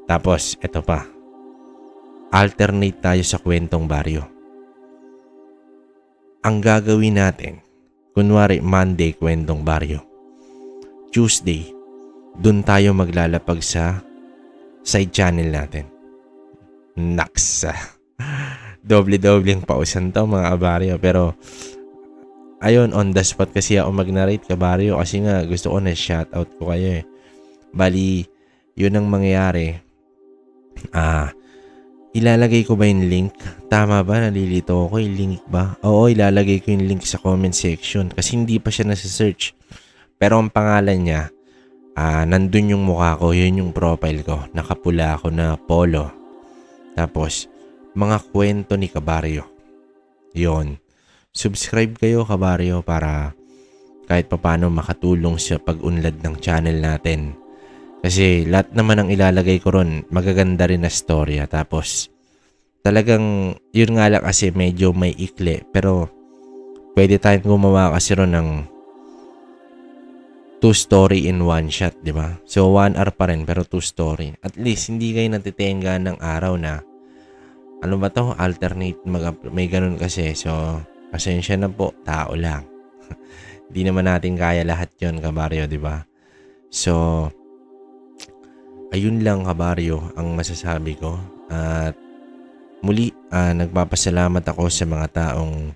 Tapos, eto pa. Alternate tayo sa kwentong baryo. Ang gagawin natin, kunwari Monday, kwentong baryo. Tuesday, dun tayo maglalapag sa side channel natin. Naks. Doble-dobleng pausan to mga kabaryo. Pero, ayun, on the spot kasi ako mag-narrate kabaryo. Kasi nga, gusto ko na shoutout ko kayo eh. Bali, yun ang mangyayari. Ilalagay ko ba yung link? Tama ba? Nalilito ako. Yung link ba? Oo, ilalagay ko yung link sa comment section. Kasi hindi pa siya nasa-search. Pero ang pangalan niya, nandun yung mukha ko. Yun yung profile ko. Nakapula ako na polo. Tapos, mga kwento ni Kabaryo. Yun. Subscribe kayo Kabaryo para kahit papano makatulong sa pag-unlad ng channel natin. Kasi lahat naman ang ilalagay ko ron, magaganda rin na storya. Tapos, talagang, yun nga lang kasi medyo may ikli. Pero, pwede tayong gumawa kasi ron ng 2 story in 1 shot, di ba? So, 1 hour pa rin, pero 2 story. At least, hindi kayo natitenga ng araw na, ano ba to? Alternate, may ganun kasi. So, pasensya na po, tao lang. Hindi naman natin kaya lahat yun, Kabaryo, di ba? So, ayun lang kabaryo ang masasabi ko. At muli, nagpapasalamat ako sa mga taong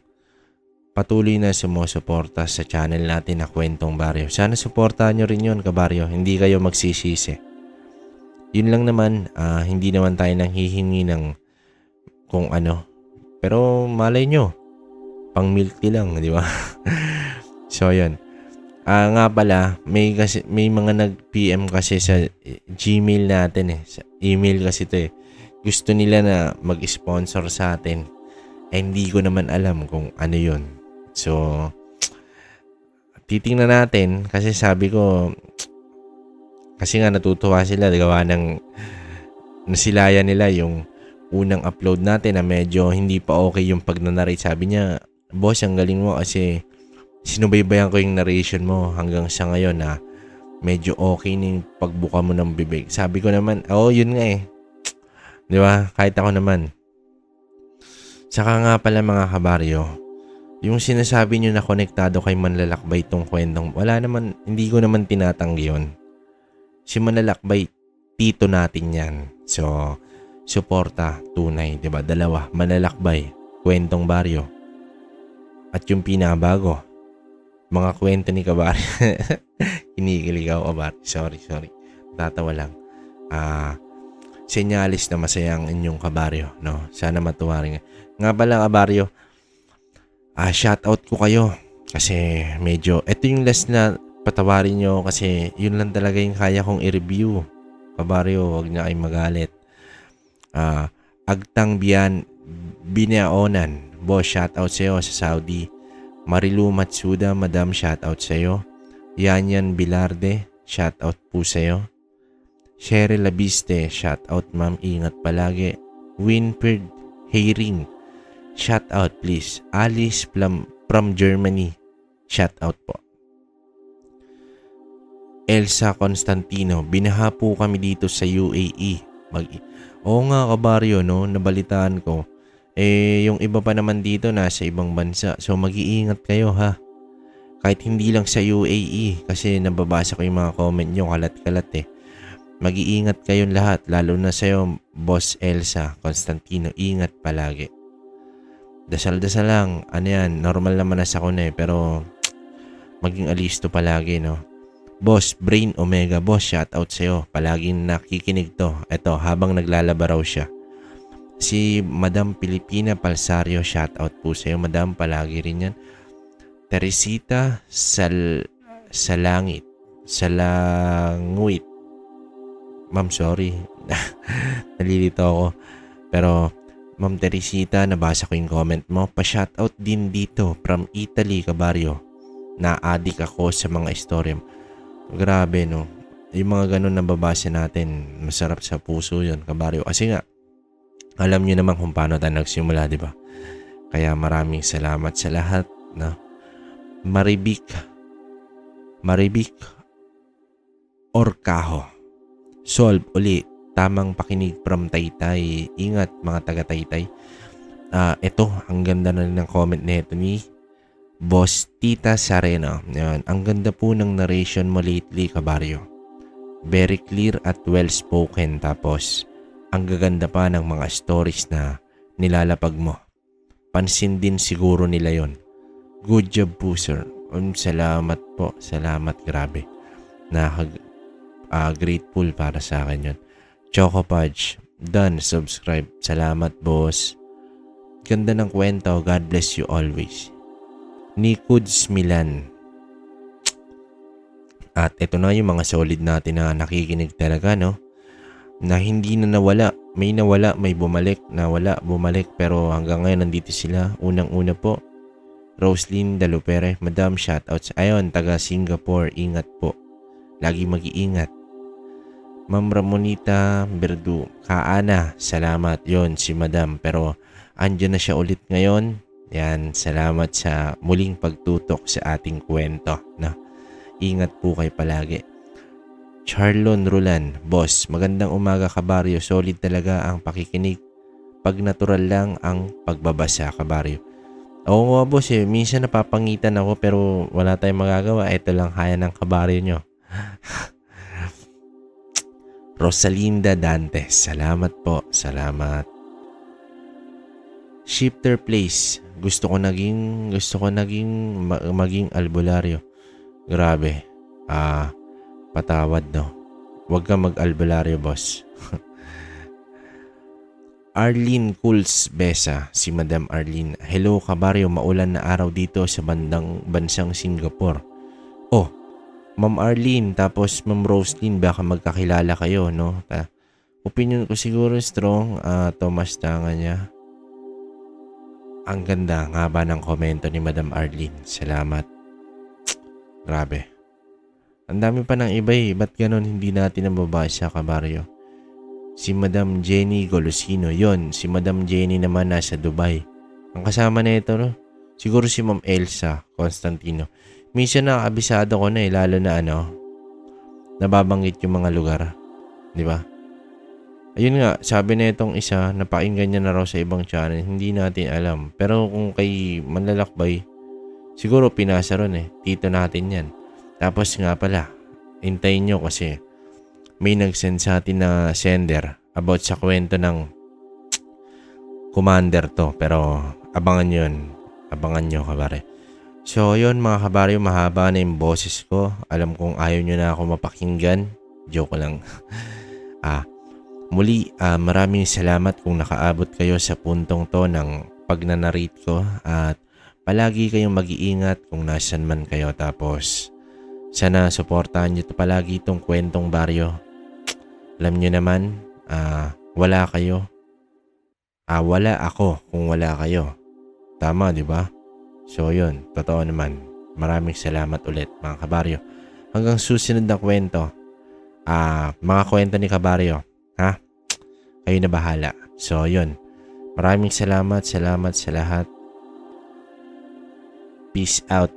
patuloy na sumusuporta sa channel natin na Kwentong Baryo. Sana suportahan nyo rin yun kabaryo. Hindi kayo magsisisi. Yun lang naman, hindi naman tayo nanghihingi ng kung ano. Pero malay nyo, pang milk tea lang, di ba? So, yun. Nga pala, may mga nag-PM kasi sa Gmail natin eh. Sa email kasi to eh. Gusto nila na mag-sponsor sa atin. Hindi ko naman alam kung ano yun. So, titingnan natin kasi sabi ko, kasi nga natutuwa sila gawa ng nasilayan nila yung unang upload natin na medyo hindi pa okay yung pag-narrate. Sabi niya, boss, ang galing mo kasi sinubaybayan ko yung narration mo hanggang sa ngayon na medyo okay na yung pagbuka mo ng bibig. Sabi ko naman, yun nga eh. Di ba? Kahit ako naman. Saka nga pala mga kabaryo, yung sinasabi nyo na konektado kay Manlalakbay tong kwentong, wala naman, hindi ko naman tinatanggi yun. Si Manlalakbay, tito natin yan. So, suporta, tunay, di ba? Dalawa, Manlalakbay, kwentong baryo. At yung pinakabago, mga kwento ni Kabaryo. Kinikilig ako, Kabaryo. Sorry. Tatawa lang. Senyalis na masaya ang inyong Kabaryo, no? Sana matuwa rin. Nga pala, Kabaryo, shoutout ko kayo. Kasi medyo, ito yung last na patawarin nyo kasi yun lang talaga yung kaya kong i-review. Kabaryo, wag na kayong magalit. Agtang Binaonan, boss, shoutout sa'yo sa Saudi. Marilu Matsuda, madam, shoutout sa'yo. Yanyan Bilarde, shoutout po sa'yo. Cheryl Labiste, shoutout ma'am, ingat palagi. Winfred Hayring, shoutout please. Alice from Germany, shoutout po. Elsa Constantino, binaha po kami dito sa UAE. Oo nga Kabaryo, no, nabalitaan ko. Yung iba pa naman dito nasa ibang bansa. So mag-iingat kayo ha. Kahit hindi lang sa UAE kasi nababasa ko yung mga comment nyo kalat-kalat eh. Mag-iingat kayong lahat, lalo na sa'yo, Boss Elsa Constantino. Ingat palagi. Dasal-dasal lang. Ano yan, normal naman na sa ko na eh, pero maging alisto palagi, no? Boss Brain Omega, boss, shoutout sa'yo. Palaging nakikinig to. Eto, habang naglalaba raw siya. Si Madam Pilipina Palsario, shoutout po sa'yo. Madam, palagi rin yan. Teresita Salangit. Ma'am, sorry. Nalilito ako. Pero, Ma'am Teresita, nabasa ko yung comment mo. Pa-shoutout din dito from Italy, Kabaryo. Na-addict ako sa mga istorya. Grabe, no? Yung mga ganun na babasa natin, masarap sa puso yun, Kabaryo. Kasi nga, alam nyo naman kung paano tayo nagsimula, di ba? Kaya maraming salamat sa lahat, na Maribik Orcajo. Solve uli. Tamang pakinig from Taytay. Ingat mga taga-Taytay. Ito, ang ganda na rin ng comment nito ni Boss Tita Sareno. Yan. Ang ganda po ng narration mo lately, Kabaryo. Very clear at well-spoken. Tapos, ang gaganda pa ng mga stories na nilalapag mo. Pansin din siguro nila yon. Good job po, sir. Salamat po. Salamat, grabe. Grateful para sa akin yun. Choco Pudge, done, subscribe. Salamat, boss. Ganda ng kwento. God bless you always. Nikuds Milan. At ito na yung mga solid natin na nakikinig talaga, no? Na hindi na nawala. May nawala, may bumalik. Nawala, bumalik. Pero hanggang ngayon nandito sila. Unang-una po, Roslyn Dalupere. Madam, shoutouts. Ayon, taga Singapore. Ingat po. Lagi mag-iingat. Ma'am Ramonita Berdu. Kaana, salamat. Yon si Madam. Pero andyan na siya ulit ngayon. Yan, salamat sa muling pagtutok sa ating kwento. Na, ingat po kayo palagi. Charlon Rulan, boss, magandang umaga Kabaryo. Solid talaga ang pakikinig. Pag natural lang ang pagbabasa, Kabaryo. Oo nga boss eh, minsan napapangitan ako pero wala tayong magagawa. Ito lang kaya ng Kabaryo nyo. Rosalinda Dantes, salamat po, salamat. Shifter Place, gusto ko naging maging albularyo. Grabe. Patawad no. Huwag kang mag-albularyo, boss. Arlene Cools Besa, si Madam Arlene. Hello kabaryo, maulan na araw dito sa bansang Singapore. Oh, Ma'am Arlene, tapos Ma'am Roslyn, baka magkakilala kayo, no? Opinion ko siguro strong, Thomas Tanga niya. Ang ganda, nga ba ng komento ni Madam Arlene? Salamat. Grabe. Ang dami pa ng iba eh. Ba't ganun hindi natin nababasa, kabaryo? Si Madam Jenny Golosino. Yon, si Madam Jenny naman nasa Dubai. Ang kasama na ito, no? Siguro si Ma'am Elsa Constantino. Minsan nakakabisado ko na eh, lalo na nababanggit yung mga lugar. Di ba? Ayun nga, sabi na itong isa, napakinggan niya na raw sa ibang channel, hindi natin alam. Pero kung kay Manlalakbay, siguro pinasa ron eh. Tito natin yan. Tapos nga pala, hintayin nyo kasi may nag-send sa atin na sender about sa kwento ng commander to. Pero abangan yun. Abangan nyo, kabare. So yun mga kabaryo, mahaba na yung boses ko. Alam kong ayaw nyo na ako mapakinggan. Joke lang. Muli, maraming salamat kung nakaabot kayo sa puntong to ng pagnanarrate ko. At palagi kayong mag-iingat kung nasan man kayo. Tapos sana suportahan nyo to palagi itong kwentong baryo. Alam nyo naman, wala kayo. Wala ako kung wala kayo. Tama, di ba? So yun, totoo naman. Maraming salamat ulit mga kabaryo. Hanggang susunod na kwento. Mga kwento ni kabaryo. Ha? Kayo na bahala. So yun. Maraming salamat sa lahat. Peace out.